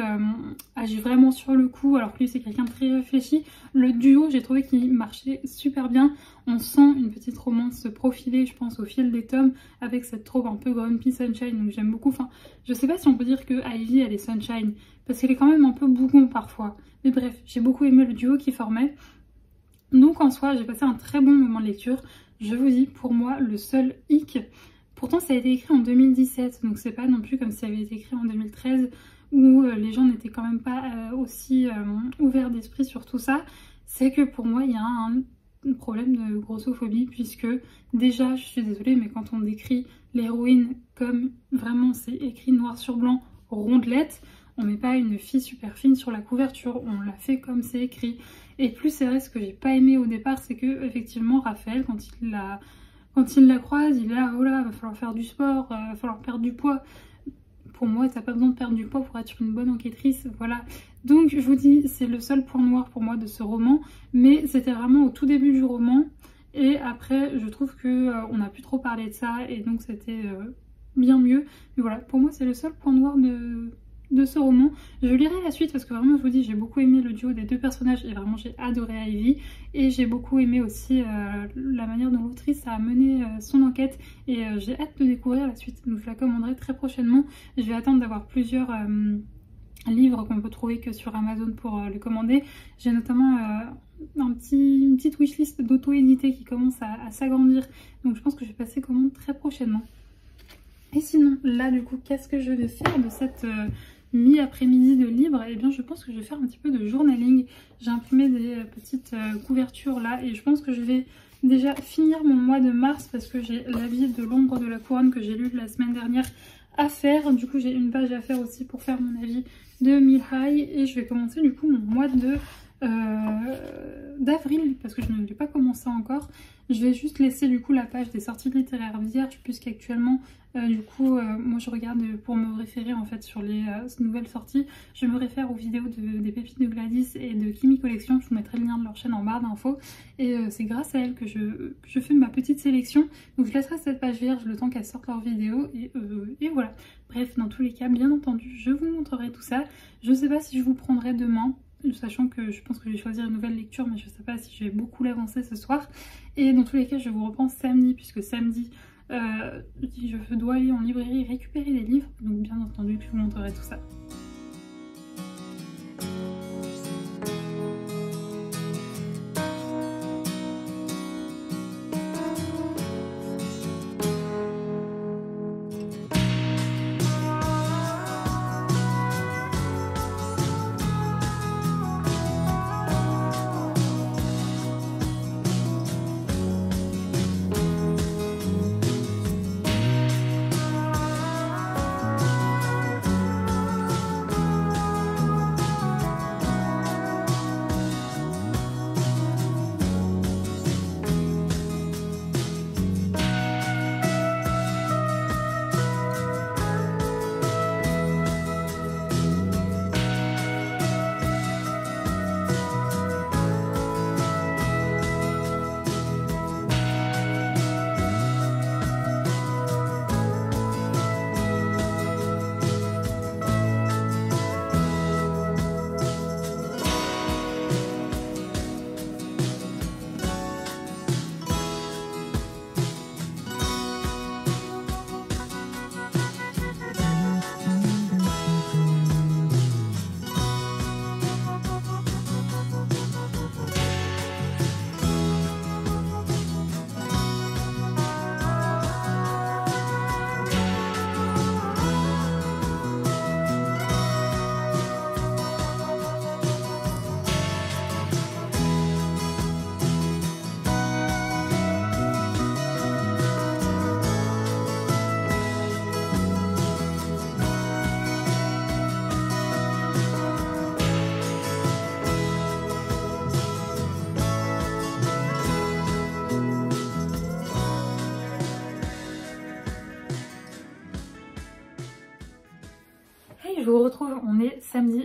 agit vraiment sur le coup alors que lui c'est quelqu'un de très réfléchi. Le duo j'ai trouvé qu'il marchait super bien. On sent une petite romance se profiler je pense au fil des tomes avec cette troupe un peu grumpy sunshine, donc j'aime beaucoup. Enfin je sais pas si on peut dire que Ivy elle est sunshine parce qu'elle est quand même un peu bougon parfois, mais bref j'ai beaucoup aimé le duo qui formait. Donc en soi j'ai passé un très bon moment de lecture. Je vous dis, pour moi le seul hic, pourtant ça a été écrit en 2017 donc c'est pas non plus comme si ça avait été écrit en 2013 où les gens n'étaient quand même pas aussi ouverts d'esprit sur tout ça, c'est que pour moi il y a un problème de grossophobie, puisque déjà je suis désolée mais quand on décrit l'héroïne comme vraiment c'est écrit noir sur blanc, rondelette, on met pas une fille super fine sur la couverture, on la fait comme c'est écrit. Et plus c'est vrai, ce que j'ai pas aimé au départ, c'est que effectivement Raphaël, quand il la croise, il est là, oh là, va falloir faire du sport, va falloir perdre du poids. Pour moi, t'as pas besoin de perdre du poids pour être une bonne enquêtrice, voilà. Donc je vous dis, c'est le seul point noir pour moi de ce roman, mais c'était vraiment au tout début du roman, et après je trouve que on n'a plus trop parlé de ça, et donc c'était bien mieux. Mais voilà, pour moi c'est le seul point noir de ce roman. Je lirai la suite parce que vraiment je vous dis j'ai beaucoup aimé le duo des deux personnages et vraiment j'ai adoré Ivy, et j'ai beaucoup aimé aussi la manière dont l'autrice a mené son enquête, et j'ai hâte de découvrir la suite, donc je la commanderai très prochainement. Je vais attendre d'avoir plusieurs livres qu'on peut trouver que sur Amazon pour les commander. J'ai notamment une petite wishlist d'auto-édité qui commence à s'agrandir, donc je pense que je vais passer commande très prochainement. Et sinon là du coup qu'est-ce que je vais faire de cette mi-après-midi de libre? Et bien je pense que je vais faire un petit peu de journaling. J'ai imprimé des petites couvertures là, et je pense que je vais déjà finir mon mois de mars parce que j'ai l'avis de l'ombre de la couronne que j'ai lu la semaine dernière à faire. Du coup j'ai une page à faire aussi pour faire mon avis de Mile-High, et je vais commencer du coup mon mois d'avril parce que je ne l'ai pas commencé encore. Je vais juste laisser du coup la page des sorties littéraires vierges, puisqu'actuellement moi je regarde pour me référer en fait sur les nouvelles sorties. Je me réfère aux vidéos des pépites de Gladys et de Kimi Collection. Je vous mettrai le lien de leur chaîne en barre d'infos, et c'est grâce à elles que je fais ma petite sélection. Donc je laisserai cette page vierge le temps qu'elles sortent leurs vidéos, et voilà. Bref, dans tous les cas, bien entendu, je vous montrerai tout ça. Je ne sais pas si je vous prendrai demain, sachant que je pense que je vais choisir une nouvelle lecture, mais je ne sais pas si je vais beaucoup l'avancer ce soir. Et dans tous les cas, je vous reprends samedi, puisque samedi, je dois aller en librairie récupérer des livres. Donc bien entendu, je vous montrerai tout ça.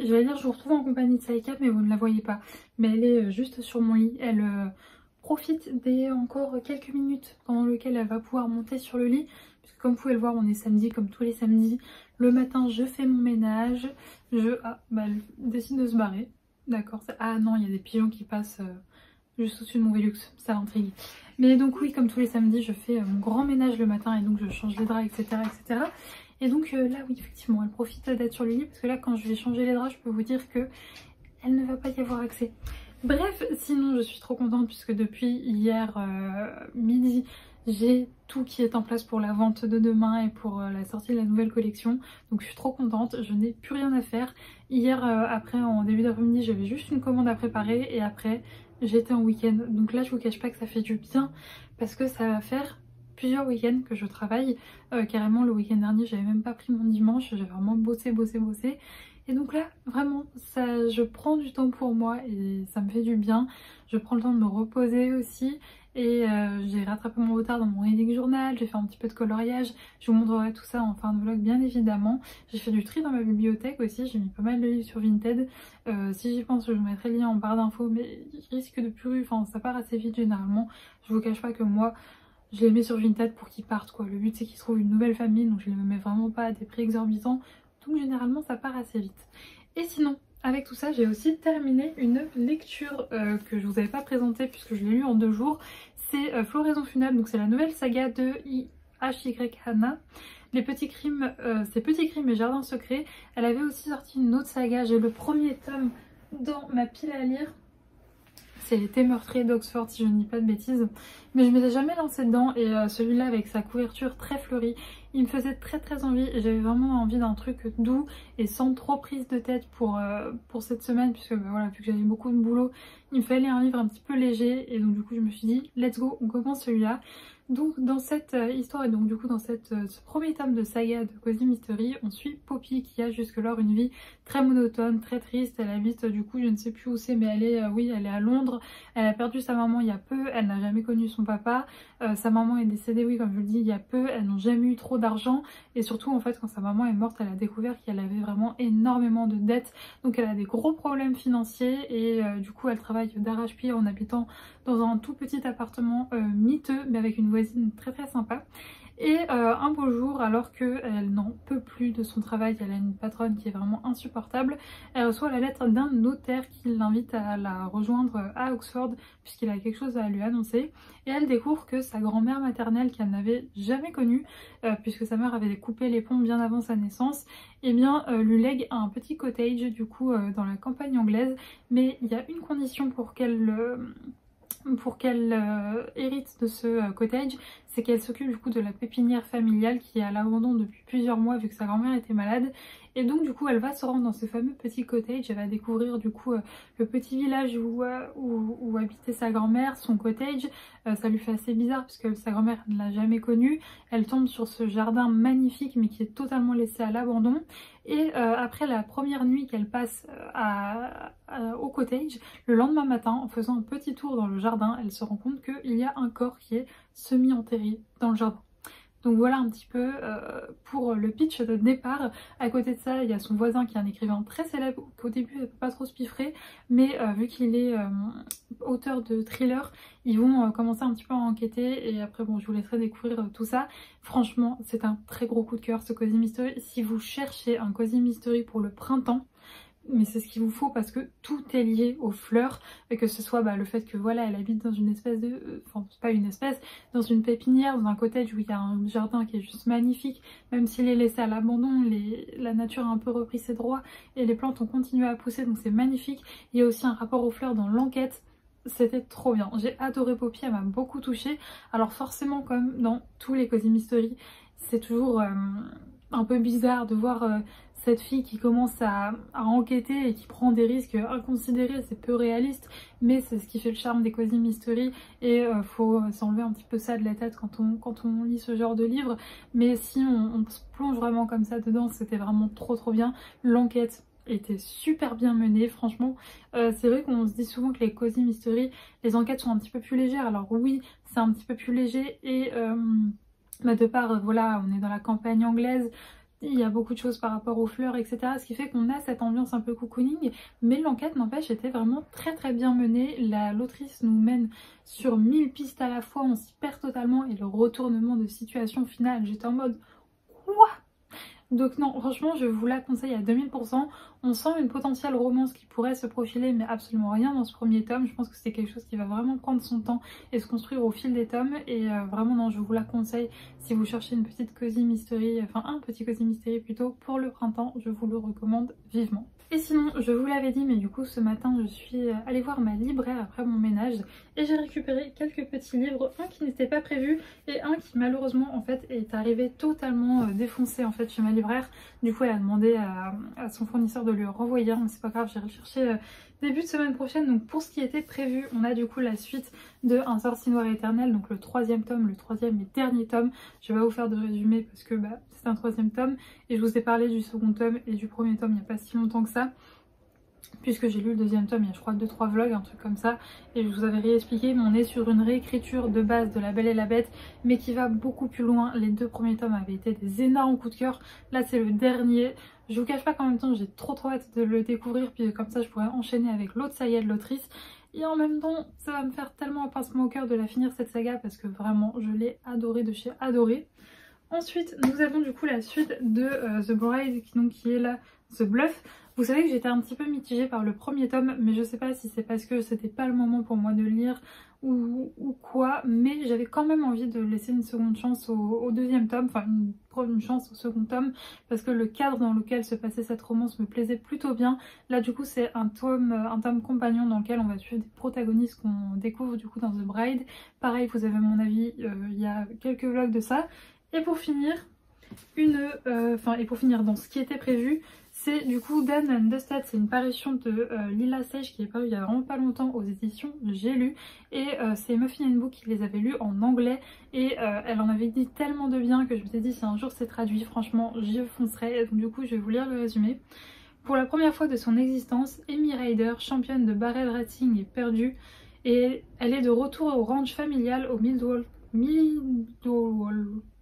je vais dire je vous retrouve en compagnie de Saïka, mais vous ne la voyez pas. Mais elle est juste sur mon lit, elle profite des encore quelques minutes pendant lesquelles elle va pouvoir monter sur le lit. Puisque comme vous pouvez le voir, on est samedi comme tous les samedis. Le matin, je fais mon ménage, ah, bah, elle décide de se barrer. D'accord, ah non, il y a des pigeons qui passent juste au-dessus de mon Velux, ça l'intrigue. Mais donc oui, comme tous les samedis, je fais mon grand ménage le matin et donc je change les draps, etc. etc. Et donc là, oui, effectivement, elle profite d'être sur le lit parce que là, quand je vais changer les draps, je peux vous dire que elle ne va pas y avoir accès. Bref, sinon, je suis trop contente puisque depuis hier midi, j'ai tout qui est en place pour la vente de demain et pour la sortie de la nouvelle collection. Donc je suis trop contente, je n'ai plus rien à faire. Hier, après, en début d'après-midi, j'avais juste une commande à préparer et après, j'étais en week-end. Donc là, je vous cache pas que ça fait du bien parce que ça va faire plusieurs week-ends que je travaille. Carrément, le week-end dernier, j'avais même pas pris mon dimanche, j'avais vraiment bossé. Et donc là, vraiment, ça, je prends du temps pour moi et ça me fait du bien. Je prends le temps de me reposer aussi. Et j'ai rattrapé mon retard dans mon reading journal, j'ai fait un petit peu de coloriage. Je vous montrerai tout ça en fin de vlog bien évidemment. J'ai fait du tri dans ma bibliothèque aussi, j'ai mis pas mal de livres sur Vinted. Si j'y pense, je vous mettrai le lien en barre d'infos, mais il risque de plus, enfin ça part assez vite généralement. Je vous cache pas que moi, je les mets sur Vinted pour qu'ils partent quoi. Le but c'est qu'ils trouvent une nouvelle famille, donc je les mets vraiment pas à des prix exorbitants. Donc généralement ça part assez vite. Et sinon, avec tout ça, j'ai aussi terminé une lecture que je vous avais pas présentée puisque je l'ai lue en 2 jours. C'est Floraison funèbre, donc c'est la nouvelle saga de H.Y. Hannah. Les petits crimes, c'est Petits crimes et jardins secrets. Elle avait aussi sorti une autre saga, j'ai le premier tome dans ma pile à lire. C'est l'été meurtrier d'Oxford si je ne dis pas de bêtises. Mais je ne m'étais jamais lancée dedans et celui-là avec sa couverture très fleurie, il me faisait très envie. J'avais vraiment envie d'un truc doux et sans trop prise de tête pour cette semaine puisque bah, voilà, vu que j'avais beaucoup de boulot, il me fallait un livre un petit peu léger et donc du coup je me suis dit let's go, on commence celui-là. Donc dans cette histoire et donc du coup dans ce premier tome de saga de Cozy Mystery, on suit Poppy qui a jusque-là une vie très monotone, très triste. Elle habite du coup je ne sais plus où c'est mais elle est, oui, elle est à Londres. Elle a perdu sa maman il y a peu, elle n'a jamais connu son papa. Sa maman est décédée, oui, comme je le dis, il y a peu. Elles n'ont jamais eu trop d'argent et surtout en fait quand sa maman est morte, elle a découvert qu'elle avait vraiment énormément de dettes. Donc elle a des gros problèmes financiers et du coup elle travaille d'arrache-pied en habitant dans un tout petit appartement miteux mais avec une voisine très sympa. Et un beau jour, alors qu'elle n'en peut plus de son travail, elle a une patronne qui est vraiment insupportable, elle reçoit la lettre d'un notaire qui l'invite à la rejoindre à Oxford puisqu'il a quelque chose à lui annoncer. Et elle découvre que sa grand-mère maternelle qu'elle n'avait jamais connue, puisque sa mère avait coupé les ponts bien avant sa naissance, et bien lui lègue un petit cottage du coup dans la campagne anglaise. Mais il y a une condition pour qu'elle hérite de ce cottage, c'est qu'elle s'occupe du coup de la pépinière familiale qui est à l'abandon depuis plusieurs mois vu que sa grand-mère était malade. Et donc du coup elle va se rendre dans ce fameux petit cottage, elle va découvrir du coup le petit village où habitait sa grand-mère, son cottage. Ça lui fait assez bizarre puisque sa grand-mère ne l'a jamais connu. Elle tombe sur ce jardin magnifique mais qui est totalement laissé à l'abandon. Et après la première nuit qu'elle passe au cottage, le lendemain matin, en faisant un petit tour dans le jardin, elle se rend compte qu'il y a un corps qui est semi-enterré dans le jardin. Donc voilà un petit peu pour le pitch de départ. À côté de ça, il y a son voisin qui est un écrivain très célèbre qu'au début elle ne peut pas trop se piffrer, mais vu qu'il est auteur de thriller, ils vont commencer un petit peu à enquêter et après bon je vous laisserai découvrir tout ça. Franchement c'est un très gros coup de cœur ce Cozy Mystery. Si vous cherchez un Cozy Mystery pour le printemps, mais c'est ce qu'il vous faut parce que tout est lié aux fleurs, et que ce soit le fait que voilà elle habite dans une espèce de, enfin pas une espèce, dans une pépinière, dans un cottage où il y a un jardin qui est juste magnifique, même s'il est laissé à l'abandon, la nature a un peu repris ses droits et les plantes ont continué à pousser donc c'est magnifique. Il y a aussi un rapport aux fleurs dans l'enquête. C'était trop bien, j'ai adoré Poppy, elle m'a beaucoup touchée. Alors forcément comme dans tous les Cozy Mystery, c'est toujours un peu bizarre de voir cette fille qui commence à enquêter et qui prend des risques inconsidérés, c'est peu réaliste, mais c'est ce qui fait le charme des Cozy Mystery et faut s'enlever un petit peu ça de la tête quand on lit ce genre de livre. Mais si on se plonge vraiment comme ça dedans, c'était vraiment trop bien. L'enquête était super bien menée, franchement. C'est vrai qu'on se dit souvent que les Cozy Mystery, les enquêtes sont un petit peu plus légères. Alors oui, c'est un petit peu plus léger et de part, voilà, on est dans la campagne anglaise. il y a beaucoup de choses par rapport aux fleurs, etc. Ce qui fait qu'on a cette ambiance un peu cocooning, mais l'enquête n'empêche était vraiment très bien menée. L'autrice nous mène sur 1000 pistes à la fois, on s'y perd totalement et le retournement de situation finale, j'étais en mode quoi? Donc non, franchement je vous la conseille à 2000%. On sent une potentielle romance qui pourrait se profiler, mais absolument rien dans ce premier tome. Je pense que c'est quelque chose qui va vraiment prendre son temps et se construire au fil des tomes. Et vraiment non, je vous la conseille si vous cherchez une petite cozy mystery, enfin un petit cozy mystery plutôt pour le printemps, je vous le recommande vivement. Et sinon, je vous l'avais dit, mais du coup ce matin je suis allée voir ma libraire après mon ménage et j'ai récupéré quelques petits livres, un qui n'était pas prévu et un qui malheureusement en fait est arrivé totalement défoncé en fait chez ma libraire. Du coup elle a demandé à son fournisseur de lui renvoyer, mais c'est pas grave, j'irai le chercher début de semaine prochaine. Donc pour ce qui était prévu, on a du coup la suite de Un sorcier noir éternel, donc le troisième tome, le troisième et dernier tome. Je vais pas vous faire de résumé parce que c'est un troisième tome et je vous ai parlé du second tome et du premier tome il n'y a pas si longtemps que ça, puisque j'ai lu le deuxième tome il y a je crois 2-3 vlogs, un truc comme ça, et je vous avais réexpliqué, mais on est sur une réécriture de base de La Belle et la Bête, mais qui va beaucoup plus loin. Les 2 premiers tomes avaient été des énormes coups de cœur, là c'est le dernier. Je vous cache pas qu'en même temps j'ai trop hâte de le découvrir, puis comme ça je pourrais enchaîner avec l'autre saga de l'autrice. Et en même temps ça va me faire tellement un pincement au cœur de la finir cette saga, parce que vraiment je l'ai adorée de chez adorée. Ensuite nous avons du coup la suite de The Bride, qui est là The Bluff. Vous savez que j'étais un petit peu mitigée par le premier tome, mais je sais pas si c'est parce que c'était pas le moment pour moi de lire ou quoi, mais j'avais quand même envie de laisser une seconde chance au deuxième tome, enfin une chance au second tome, parce que le cadre dans lequel se passait cette romance me plaisait plutôt bien. Là du coup c'est un tome compagnon dans lequel on va suivre des protagonistes qu'on découvre du coup dans The Bride. Pareil, vous avez mon avis, il y a quelques vlogs de ça. Et pour finir, dans ce qui était prévu, c'est du coup Done and Dusted. C'est une parution de Lila Sage qui est parue il y a vraiment pas longtemps aux éditions J'ai lu, et c'est Muffin Book qui les avait lus en anglais, et elle en avait dit tellement de bien que je me suis dit si un jour c'est traduit, franchement j'y foncerai. Donc du coup je vais vous lire le résumé. Pour la première fois de son existence, Amy Ryder, championne de barrel racing, est perdue et elle est de retour au ranch familial au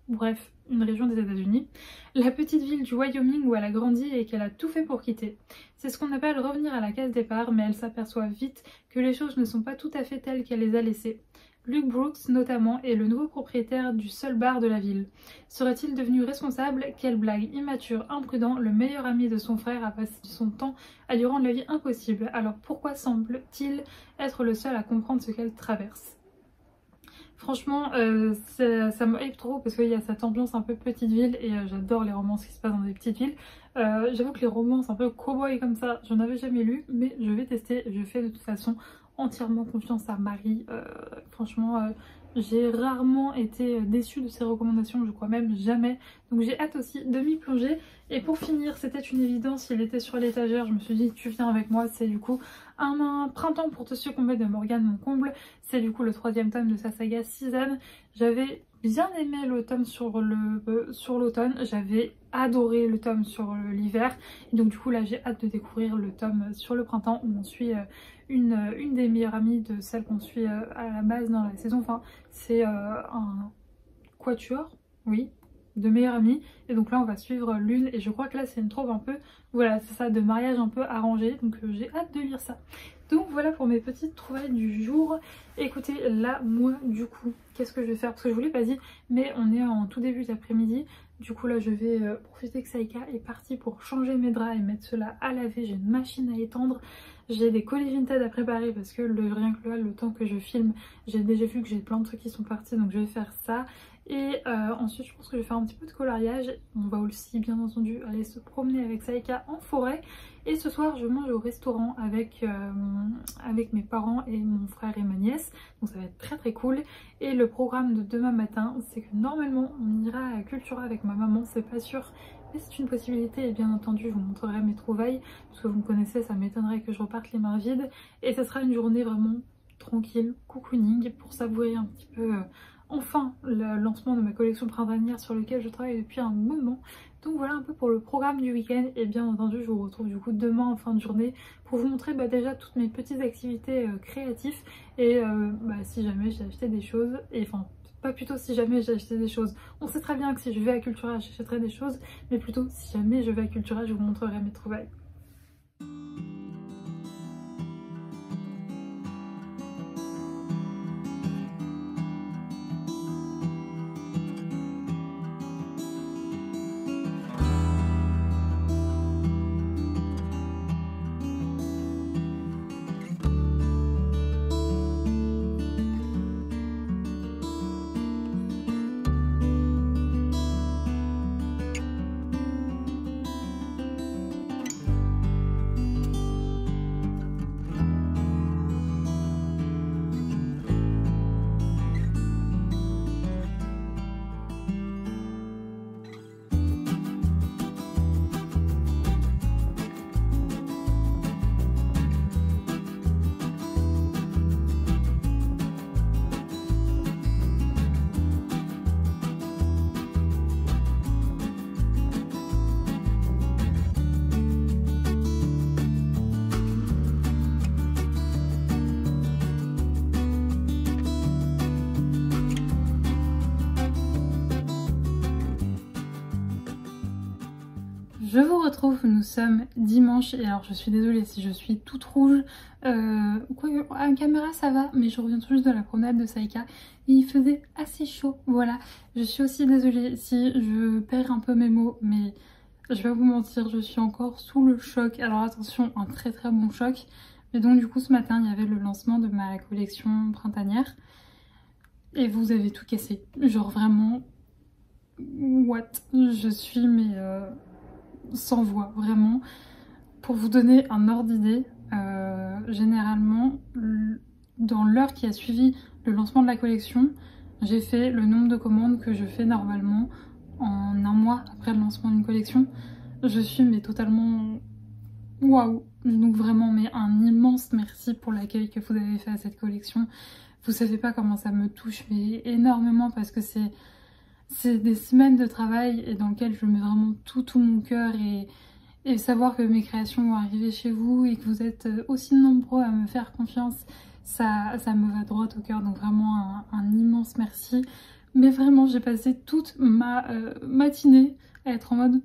bref, une région des États-Unis, la petite ville du Wyoming où elle a grandi et qu'elle a tout fait pour quitter. C'est ce qu'on appelle revenir à la case départ, mais elle s'aperçoit vite que les choses ne sont pas tout à fait telles qu'elle les a laissées. Luke Brooks notamment est le nouveau propriétaire du seul bar de la ville. Serait-il devenu responsable? Quelle blague, immature, imprudent, le meilleur ami de son frère a passé son temps à lui rendre la vie impossible. Alors pourquoi semble-t-il être le seul à comprendre ce qu'elle traverse? Franchement, ça me hype trop parce qu'il y a cette ambiance un peu petite ville et j'adore les romances qui se passent dans des petites villes. J'avoue que les romances un peu cow-boy comme ça, j'en avais jamais lu, mais je vais tester. Je fais de toute façon entièrement confiance à Marie. Franchement, j'ai rarement été déçue de ses recommandations, je crois même jamais. Donc j'ai hâte aussi de m'y plonger. Et pour finir, c'était une évidence, il était sur l'étagère, je me suis dit tu viens avec moi. C'est du coup un printemps pour te succomber de Morgane Moncomble. C'est du coup le troisième tome de sa saga Season. J'avais bien aimé le tome sur l'automne, j'avais adoré le tome sur l'hiver. Et donc du coup là j'ai hâte de découvrir le tome sur le printemps où on suit une des meilleures amies de celle qu'on suit à la base dans la saison. Enfin c'est un quatuor, oui, de meilleures amies, et donc là on va suivre l'une, et je crois que là c'est une troupe un peu, voilà c'est ça, de mariage un peu arrangé, donc j'ai hâte de lire ça. Donc voilà pour mes petites trouvailles du jour. Écoutez, là moi du coup qu'est-ce que je vais faire, parce que je vous l'ai pas dit mais on est en tout début d'après-midi. Du coup là je vais profiter que Saïka est partie pour changer mes draps et mettre cela à laver. J'ai une machine à étendre, j'ai des colis Vinted à préparer parce que rien que là le temps que je filme j'ai déjà vu que j'ai plein de trucs qui sont partis, donc je vais faire ça. Et ensuite je pense que je vais faire un petit peu de coloriage. On va aussi bien entendu aller se promener avec Saïka en forêt. Et ce soir je mange au restaurant avec mes parents et mon frère et ma nièce. Donc ça va être très cool. Et le programme de demain matin c'est que normalement on ira à Cultura avec ma maman, c'est pas sûr. Mais c'est une possibilité, et bien entendu je vous montrerai mes trouvailles. Parce que vous me connaissez, ça m'étonnerait que je reparte les mains vides. Et ce sera une journée vraiment tranquille, cocooning, pour savourer un petit peu enfin le lancement de ma collection printanière sur lequel je travaille depuis un moment. Donc voilà un peu pour le programme du week-end, et bien entendu je vous retrouve du coup demain en fin de journée pour vous montrer déjà toutes mes petites activités créatives et si jamais j'ai acheté des choses, et enfin pas plutôt si jamais j'ai acheté des choses. On sait très bien que si je vais à Cultura, j'achèterai des choses, mais plutôt si jamais je vais à Cultura, je vous montrerai mes trouvailles. Je vous retrouve, nous sommes dimanche et alors je suis désolée si je suis toute rouge, quoique à la caméra ça va, mais je reviens tout juste de la promenade de Saïka et il faisait assez chaud, voilà. Je suis aussi désolée si je perds un peu mes mots, mais je vais vous mentir, je suis encore sous le choc. Alors attention, un très très bon choc. Mais donc du coup ce matin il y avait le lancement de ma collection printanière et vous avez tout cassé, genre vraiment, what, je suis mais... sans voix, vraiment. Pour vous donner un ordre d'idée, généralement, dans l'heure qui a suivi le lancement de la collection, j'ai fait le nombre de commandes que je fais normalement en un mois après le lancement d'une collection. Je suis mais totalement waouh. Donc vraiment, mais un immense merci pour l'accueil que vous avez fait à cette collection. Vous savez pas comment ça me touche, mais énormément, parce que c'est des semaines de travail et dans lesquelles je mets vraiment tout mon cœur, et savoir que mes créations vont arriver chez vous et que vous êtes aussi nombreux à me faire confiance, ça me va droit au cœur. Donc vraiment un immense merci. Mais vraiment j'ai passé toute ma matinée à être en mode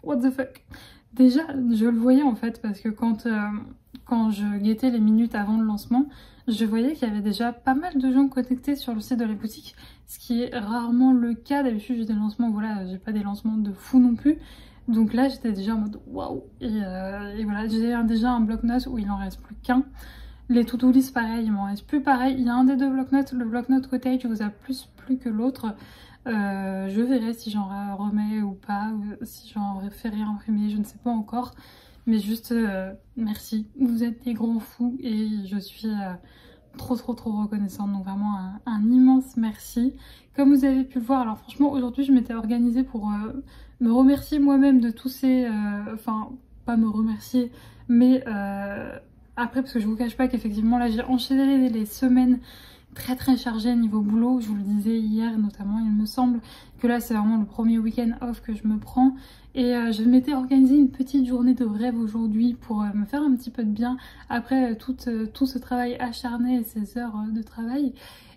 what the fuck. Déjà je le voyais en fait, parce que quand je guettais les minutes avant le lancement, je voyais qu'il y avait déjà pas mal de gens connectés sur le site de la boutique, ce qui est rarement le cas. D'habitude j'ai des lancements, voilà, j'ai pas des lancements de fou non plus. Donc là j'étais déjà en mode waouh. Et voilà, j'ai déjà un bloc-notes où il en reste plus qu'un. Les to-do list pareil, il m'en reste plus pareil. Il y a un des deux bloc-notes, le bloc-notes Cottage vous a plus que l'autre. Je verrai si j'en remets ou pas, ou si j'en fais réimprimer, je ne sais pas encore. Mais juste merci, vous êtes des grands fous et je suis trop reconnaissante. Donc vraiment un immense merci. Comme vous avez pu le voir, alors franchement aujourd'hui je m'étais organisée pour me remercier moi-même de tous ces... Enfin pas me remercier, mais après, parce que je vous cache pas qu'effectivement là j'ai enchaîné les semaines très chargées niveau boulot. Je vous le disais hier notamment, il me semble que là c'est vraiment le premier week-end off que je me prends. Et je m'étais organisé une petite journée de rêve aujourd'hui pour me faire un petit peu de bien après tout ce travail acharné et ces heures de travail.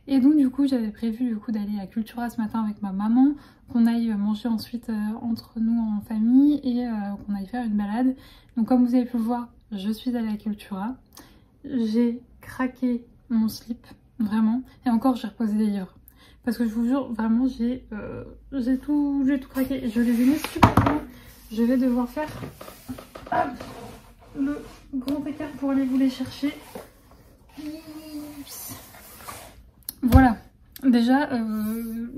Et donc du coup j'avais prévu du coup d'aller à Cultura ce matin avec ma maman, qu'on aille manger ensuite entre nous en famille et qu'on aille faire une balade. Donc comme vous avez pu le voir, je suis allée à Cultura, j'ai craqué mon slip, vraiment, et encore j'ai reposé des livres. Parce que je vous jure, vraiment, j'ai tout craqué. Je les ai mis super bien. Je vais devoir faire le grand écart pour aller vous les chercher. Voilà. Déjà,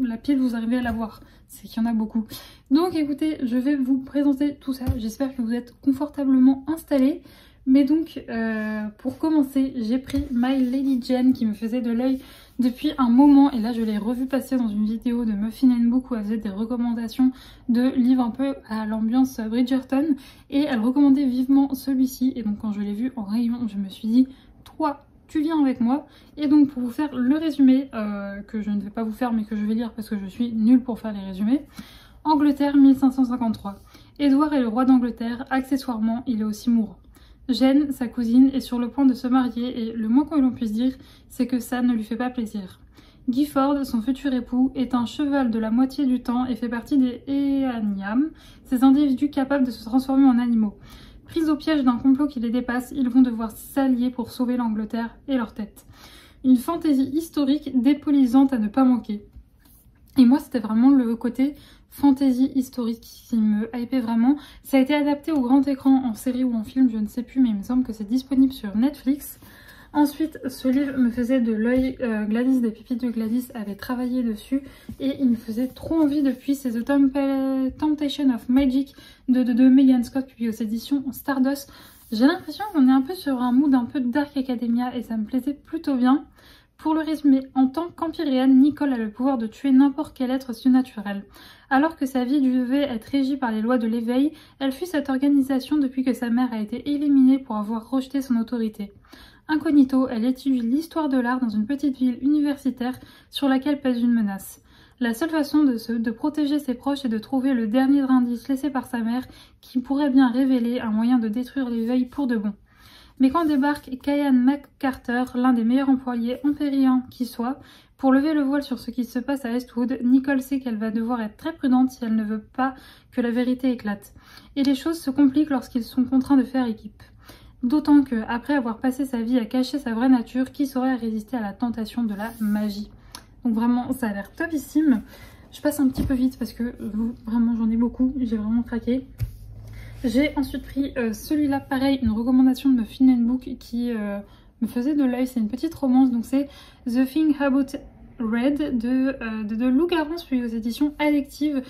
la pile, vous arrivez à la voir. C'est qu'il y en a beaucoup. Donc écoutez, je vais vous présenter tout ça. J'espère que vous êtes confortablement installés. Mais donc, pour commencer, j'ai pris My Lady Jane qui me faisait de l'œil depuis un moment. Et là, je l'ai revu passer dans une vidéo de Muffin & Book où elle faisait des recommandations de livres un peu à l'ambiance Bridgerton. Et elle recommandait vivement celui-ci. Et donc, quand je l'ai vu en rayon, je me suis dit, toi, tu viens avec moi. Et donc, pour vous faire le résumé, que je ne vais pas vous faire mais que je vais lire parce que je suis nulle pour faire les résumés. Angleterre 1553. Édouard est le roi d'Angleterre. Accessoirement, il est aussi mourant. Jane, sa cousine, est sur le point de se marier et le moins que l'on puisse dire, c'est que ça ne lui fait pas plaisir. Gifford, son futur époux, est un cheval de la moitié du temps et fait partie des Eaniam, ces individus capables de se transformer en animaux. Pris au piège d'un complot qui les dépasse, ils vont devoir s'allier pour sauver l'Angleterre et leur tête. Une fantaisie historique dépolitisante à ne pas manquer. Et moi, c'était vraiment le côté fantasy historique qui me hypait vraiment. Ça a été adapté au grand écran en série ou en film, je ne sais plus, mais il me semble que c'est disponible sur Netflix. Ensuite, ce livre me faisait de l'œil. Gladys des Pépites de Gladys avait travaillé dessus et il me faisait trop envie depuis. C'est The Temptation of Magic de Megan Scott, publié aux éditions Stardust. J'ai l'impression qu'on est un peu sur un mood un peu Dark Academia et ça me plaisait plutôt bien. Pour le résumer, en tant qu'empyréenne, Nicole a le pouvoir de tuer n'importe quel être surnaturel. Alors que sa vie devait être régie par les lois de l'éveil, elle fuit cette organisation depuis que sa mère a été éliminée pour avoir rejeté son autorité. Incognito, elle étudie l'histoire de l'art dans une petite ville universitaire sur laquelle pèse une menace. La seule façon de protéger ses proches est de trouver le dernier indice laissé par sa mère qui pourrait bien révéler un moyen de détruire l'éveil pour de bon. Mais quand débarque Kyan McCarter, l'un des meilleurs employés empyréens qui soit, pour lever le voile sur ce qui se passe à Eastwood, Nicole sait qu'elle va devoir être très prudente si elle ne veut pas que la vérité éclate. Et les choses se compliquent lorsqu'ils sont contraints de faire équipe. D'autant que, après avoir passé sa vie à cacher sa vraie nature, qui saurait résister à la tentation de la magie? Donc vraiment, ça a l'air topissime. Je passe un petit peu vite parce que vraiment j'en ai beaucoup, j'ai vraiment craqué. J'ai ensuite pris celui-là, pareil, une recommandation de Muffin Book qui me faisait de l'œil. C'est une petite romance, donc c'est The Thing About Red de Lou Garance, puis aux éditions Addictive.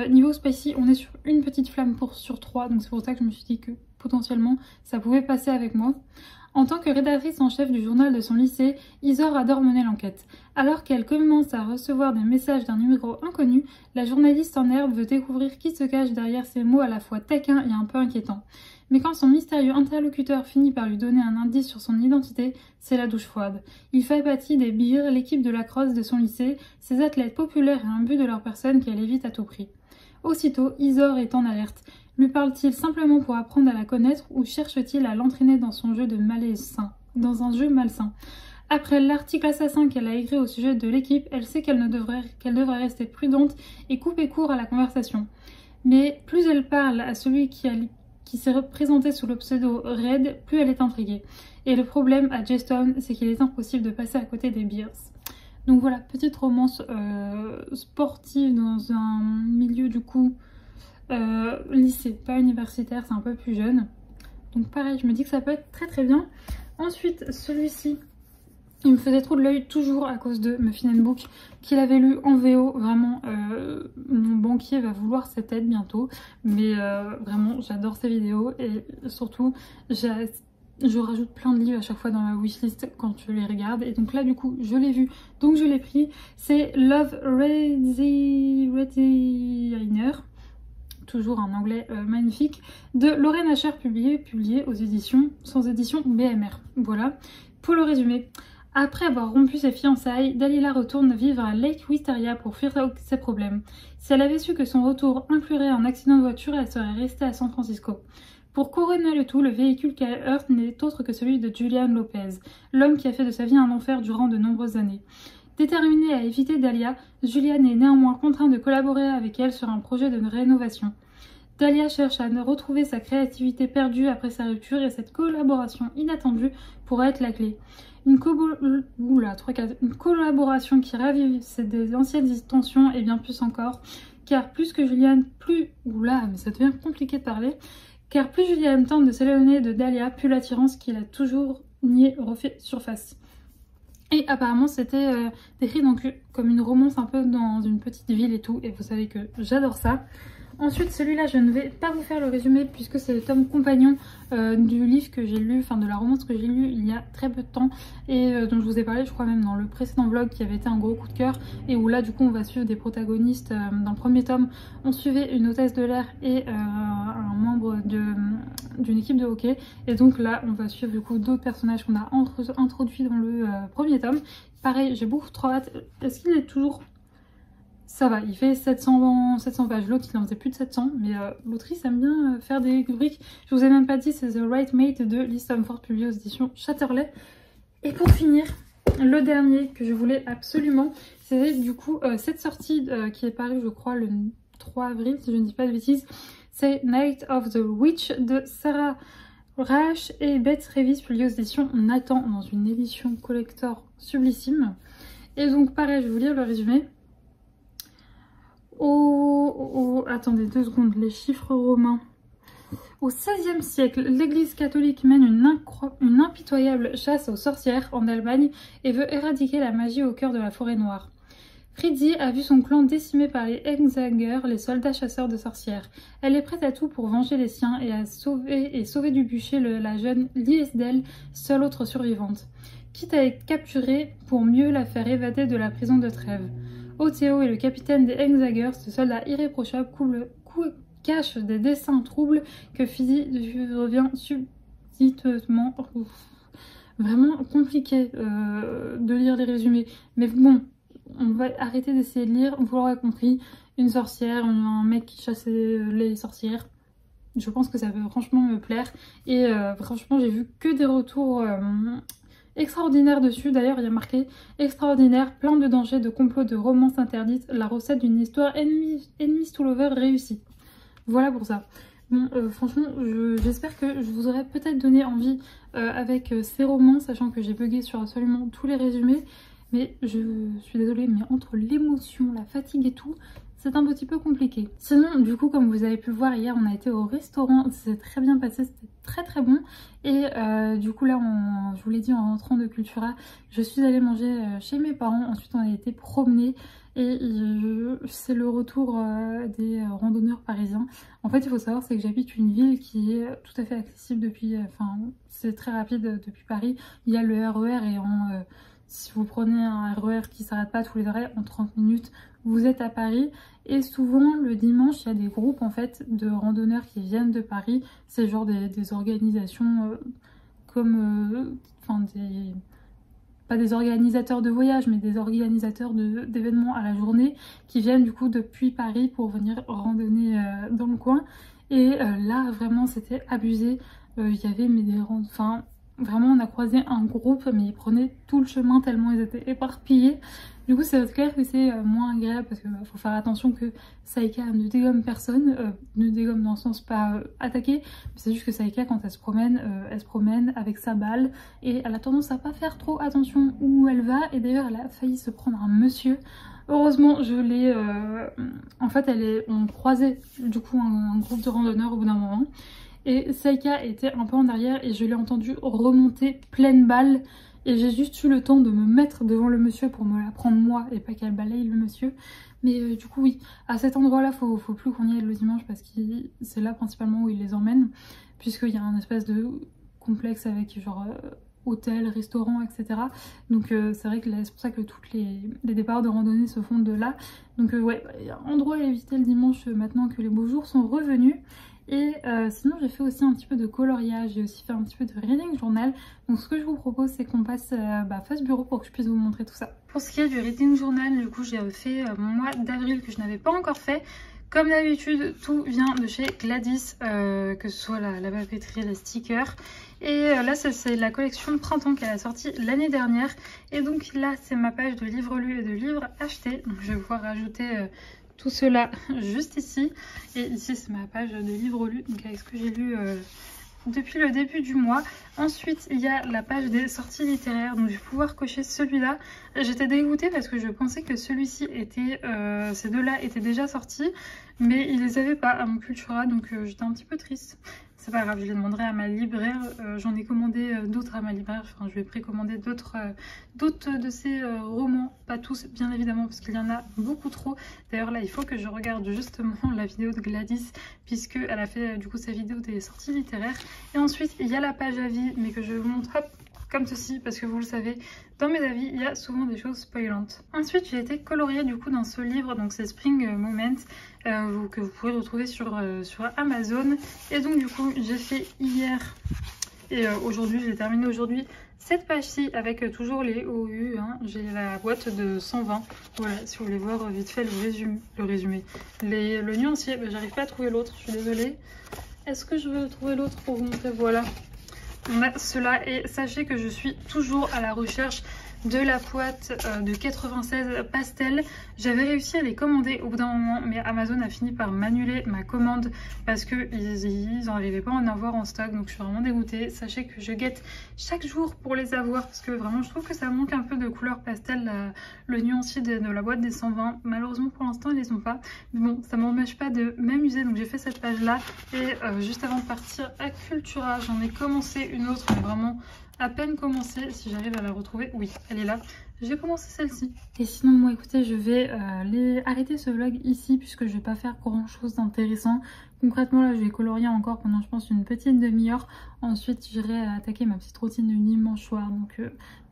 Niveau spicy, on est sur une petite flamme sur 3, donc c'est pour ça que je me suis dit que potentiellement ça pouvait passer avec moi. En tant que rédactrice en chef du journal de son lycée, Isor adore mener l'enquête. Alors qu'elle commence à recevoir des messages d'un numéro inconnu, la journaliste en herbe veut découvrir qui se cache derrière ces mots à la fois taquins et un peu inquiétants. Mais quand son mystérieux interlocuteur finit par lui donner un indice sur son identité, c'est la douche froide. Il fait partie des Bears, l'équipe de lacrosse de son lycée, ces athlètes populaires et imbus de leur personne qu'elle évite à tout prix. Aussitôt, Isor est en alerte. Lui parle-t-il simplement pour apprendre à la connaître ou cherche-t-il à l'entraîner dans son jeu de dans un jeu malsain? Après l'article assassin qu'elle a écrit au sujet de l'équipe, elle sait qu'elle devrait rester prudente et couper court à la conversation. Mais plus elle parle à celui qui s'est représenté sous le pseudo Red, plus elle est intriguée. Et le problème à Jamestown, c'est qu'il est impossible de passer à côté des Bears. Donc voilà, petite romance sportive dans un milieu du coup lycée, pas universitaire, c'est un peu plus jeune. Donc pareil, je me dis que ça peut être très très bien. Ensuite, celui-ci, il me faisait trop de l'œil toujours à cause de Muffin Book, qu'il avait lu en VO. Vraiment, mon banquier va vouloir cette aide bientôt. Mais vraiment, j'adore ces vidéos et surtout, je rajoute plein de livres à chaque fois dans ma wishlist quand je les regarde. Et donc là, du coup, je l'ai vu, donc je l'ai pris. C'est Love Rediner. Toujours un anglais magnifique, de Lorraine Asher, publié aux éditions, sans édition BMR. Voilà, pour le résumé. Après avoir rompu ses fiançailles, Dalila retourne vivre à Lake Wisteria pour fuir ses problèmes. Si elle avait su que son retour inclurait un accident de voiture, elle serait restée à San Francisco. Pour couronner le tout, le véhicule qu'elle heurte n'est autre que celui de Julian Lopez, l'homme qui a fait de sa vie un enfer durant de nombreuses années. Déterminée à éviter Dahlia, Julian est néanmoins contraint de collaborer avec elle sur un projet de rénovation. Dahlia cherche à retrouver sa créativité perdue après sa rupture et cette collaboration inattendue pourrait être la clé. Une collaboration qui ravive des anciennes tensions et bien plus encore, car plus que Julian, mais ça devient compliqué de parler, car plus Julian tente de s'éloigner de Dahlia, plus l'attirance qu'il a toujours niée refait surface. Et apparemment c'était décrit donc comme une romance un peu dans une petite ville et tout, et vous savez que j'adore ça. Ensuite, celui-là, je ne vais pas vous faire le résumé puisque c'est le tome compagnon du livre que j'ai lu, enfin de la romance que j'ai lu il y a très peu de temps et dont je vous ai parlé, je crois même dans le précédent vlog qui avait été un gros coup de cœur et où là, du coup, on va suivre des protagonistes. Dans le premier tome, on suivait une hôtesse de l'air et un membre d'une équipe de hockey. Et donc là, on va suivre du coup d'autres personnages qu'on a introduits dans le premier tome. Pareil, j'ai beaucoup trop hâte. Est-ce qu'il est toujours... Ça va, il fait 700 pages. L'autre, il en faisait plus de 700. Mais l'autrice aime bien faire des rubriques. Je vous ai même pas dit, c'est The Right Mate de Liz Stamford, publié aux éditions Chatterley. Et pour finir, le dernier que je voulais absolument, c'est du coup cette sortie qui est parue je crois le 3 avril si je ne dis pas de bêtises. C'est Night of the Witch de Sarah Raasch et Beth Revis, publié aux éditions Nathan dans une édition collector sublissime. Et donc pareil, je vais vous lire le résumé. Attendez 2 secondes, les chiffres romains. Au XVIe siècle, l'Église catholique mène une impitoyable chasse aux sorcières en Allemagne et veut éradiquer la magie au cœur de la forêt noire. Fritzi a vu son clan décimé par les Hexagers, les soldats chasseurs de sorcières. Elle est prête à tout pour venger les siens et à sauver du bûcher la jeune Liesdel, seule autre survivante. Quitte à être capturée pour mieux la faire évader de la prison de Trèves. Othéo est le capitaine des Hexagers, ce soldat irréprochable cache des dessins troubles que Fritzi revient subitement. Vraiment compliqué de lire les résumés. Mais bon, on va arrêter d'essayer de lire. Vous l'aurez compris, une sorcière, un mec qui chasse les sorcières. Je pense que ça peut franchement me plaire. Et franchement, j'ai vu que des retours extraordinaires dessus. D'ailleurs, il y a marqué extraordinaire, plein de dangers, de complots, de romances interdites. La recette d'une histoire enemies to lover réussie. Voilà pour ça. Bon, franchement, j'espère que je vous aurais peut-être donné envie avec ces romans, sachant que j'ai bugué sur absolument tous les résumés. Mais je suis désolée, mais entre l'émotion, la fatigue et tout, c'est un petit peu compliqué. Sinon, du coup, comme vous avez pu le voir, hier, on a été au restaurant. C'est très bien passé, c'était très très bon. Et du coup, là, je vous l'ai dit, en rentrant de Cultura, je suis allée manger chez mes parents. Ensuite, on a été promener. Et c'est le retour des randonneurs parisiens. En fait, il faut savoir, c'est que j'habite une ville qui est tout à fait accessible depuis... Enfin, c'est très rapide depuis Paris. Il y a le RER et si vous prenez un RER qui ne s'arrête pas tous les arrêts, en 30 minutes, vous êtes à Paris. Et souvent, le dimanche, il y a des groupes en fait de randonneurs qui viennent de Paris. C'est genre des organisations comme... Enfin, pas des organisateurs de voyage, mais des organisateurs d'événements à la journée qui viennent du coup depuis Paris pour venir randonner dans le coin. Et là, vraiment, c'était abusé. Il y avait enfin, vraiment, on a croisé un groupe, mais ils prenaient tout le chemin tellement ils étaient éparpillés. Du coup, c'est clair que c'est moins agréable parce qu'il faut faire attention que Saïka ne dégomme personne, ne dégomme dans le sens pas attaquer, mais c'est juste que Saïka, quand elle se promène avec sa balle et elle a tendance à pas faire trop attention où elle va. Et d'ailleurs, elle a failli se prendre un monsieur. Heureusement, je l'ai... En fait, on croisait du coup un groupe de randonneurs au bout d'un moment. Et Saïka était un peu en arrière et je l'ai entendu remonter pleine balle. Et j'ai juste eu le temps de me mettre devant le monsieur pour me la prendre moi et pas qu'elle balaye le monsieur. Mais du coup oui, à cet endroit-là, faut plus qu'on y aille le dimanche parce que c'est là principalement où ils les emmènent. Puisqu'il y a un espèce de complexe avec genre hôtel, restaurant, etc. Donc c'est vrai que c'est pour ça que tous les départs de randonnée se font de là. Donc ouais, il y a un endroit à éviter le dimanche maintenant que les beaux jours sont revenus. Et sinon j'ai fait aussi un petit peu de coloriage, j'ai aussi fait un petit peu de reading journal. Donc ce que je vous propose c'est qu'on passe face bureau pour que je puisse vous montrer tout ça. Pour ce qui est du reading journal, du coup j'ai fait mon mois d'avril que je n'avais pas encore fait. Comme d'habitude, tout vient de chez Gladys, que ce soit la papeterie, les stickers. Et là c'est la collection printemps qu'elle a sortie l'année dernière. Et donc là c'est ma page de livres lus et de livres achetés. Donc je vais pouvoir rajouter... tout cela juste ici. Et ici c'est ma page de livres lus, donc avec ce que j'ai lu depuis le début du mois. Ensuite il y a la page des sorties littéraires, donc je vais pouvoir cocher celui-là. J'étais dégoûtée parce que je pensais que celui-ci était, ces deux-là étaient déjà sortis, mais ils les avaient pas à mon Cultura, donc j'étais un petit peu triste. C'est pas grave, je les demanderai à ma libraire. J'en ai commandé d'autres à ma libraire. Enfin, je vais précommander d'autres de ces romans. Pas tous, bien évidemment, parce qu'il y en a beaucoup trop. D'ailleurs, là, il faut que je regarde justement la vidéo de Gladys, puisqu'elle a fait du coup sa vidéo des sorties littéraires. Et ensuite, il y a la page avis, mais que je vous montre, hop, comme ceci, parce que vous le savez, dans mes avis, il y a souvent des choses spoilantes. Ensuite, j'ai été coloriée du coup dans ce livre, donc c'est Spring Moment, que vous pouvez retrouver sur Amazon. Et donc du coup, j'ai fait hier et aujourd'hui, j'ai terminé aujourd'hui cette page-ci avec toujours les OU. Hein. J'ai la boîte de 120. Voilà, si vous voulez voir vite fait le résumé. Le nuancier, j'arrive pas à trouver l'autre, je suis désolée. Est-ce que je veux trouver l'autre pour vous montrer? Voilà. on a cela et sachez que je suis toujours à la recherche de la boîte de 96 pastel. J'avais réussi à les commander au bout d'un moment, mais Amazon a fini par m'annuler ma commande parce qu'ils n'arrivaient pas à en avoir en stock, donc je suis vraiment dégoûtée. Sachez que je guette chaque jour pour les avoir parce que vraiment je trouve que ça manque un peu de couleur pastel, le nuancier de la boîte des 120. Malheureusement pour l'instant ils les ont pas, mais bon ça m'empêche pas de m'amuser, donc j'ai fait cette page là et juste avant de partir à Cultura j'en ai commencé une autre, mais vraiment à peine commencé. Si j'arrive à la retrouver, oui elle est là, j'ai commencé celle-ci. Et sinon moi écoutez, je vais arrêter ce vlog ici puisque je vais pas faire grand chose d'intéressant. Concrètement là je vais colorier encore pendant je pense une petite demi-heure. Ensuite j'irai attaquer ma petite routine du dimanche soir. Donc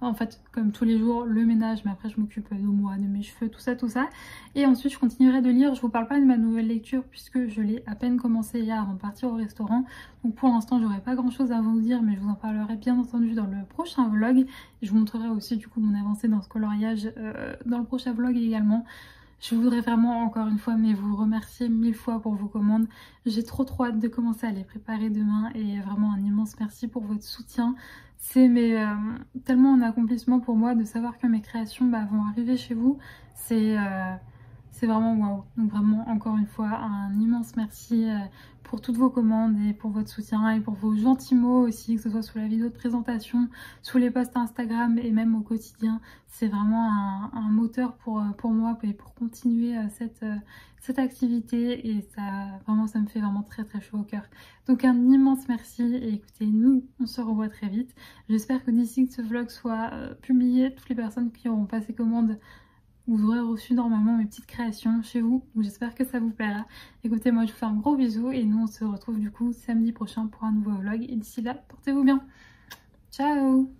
en fait comme tous les jours le ménage, mais après je m'occupe de moi, de mes cheveux, tout ça. Et ensuite je continuerai de lire. Je vous parle pas de ma nouvelle lecture puisque je l'ai à peine commencé hier avant de partir au restaurant. Donc pour l'instant j'aurai pas grand chose à vous dire, mais je vous en parlerai bien entendu dans le prochain vlog. Je vous montrerai aussi du coup mon avancée dans ce coloriage dans le prochain vlog également. Je voudrais vraiment encore une fois vous remercier 1000 fois pour vos commandes. J'ai trop hâte de commencer à les préparer demain et vraiment un immense merci pour votre soutien. C'est tellement un accomplissement pour moi de savoir que mes créations vont arriver chez vous. C'est vraiment waouh. Donc vraiment encore une fois un immense merci pour toutes vos commandes et pour votre soutien et pour vos gentils mots aussi, que ce soit sous la vidéo de présentation, sous les posts Instagram et même au quotidien. C'est vraiment un moteur pour moi et pour continuer cette activité, et ça me fait vraiment très chaud au cœur. Donc un immense merci et écoutez, nous on se revoit très vite. J'espère que d'ici que ce vlog soit publié, toutes les personnes qui auront passé commande, vous aurez reçu normalement mes petites créations chez vous. Donc j'espère que ça vous plaira. Écoutez, moi je vous fais un gros bisou et nous on se retrouve du coup samedi prochain pour un nouveau vlog. Et d'ici là, portez-vous bien. Ciao!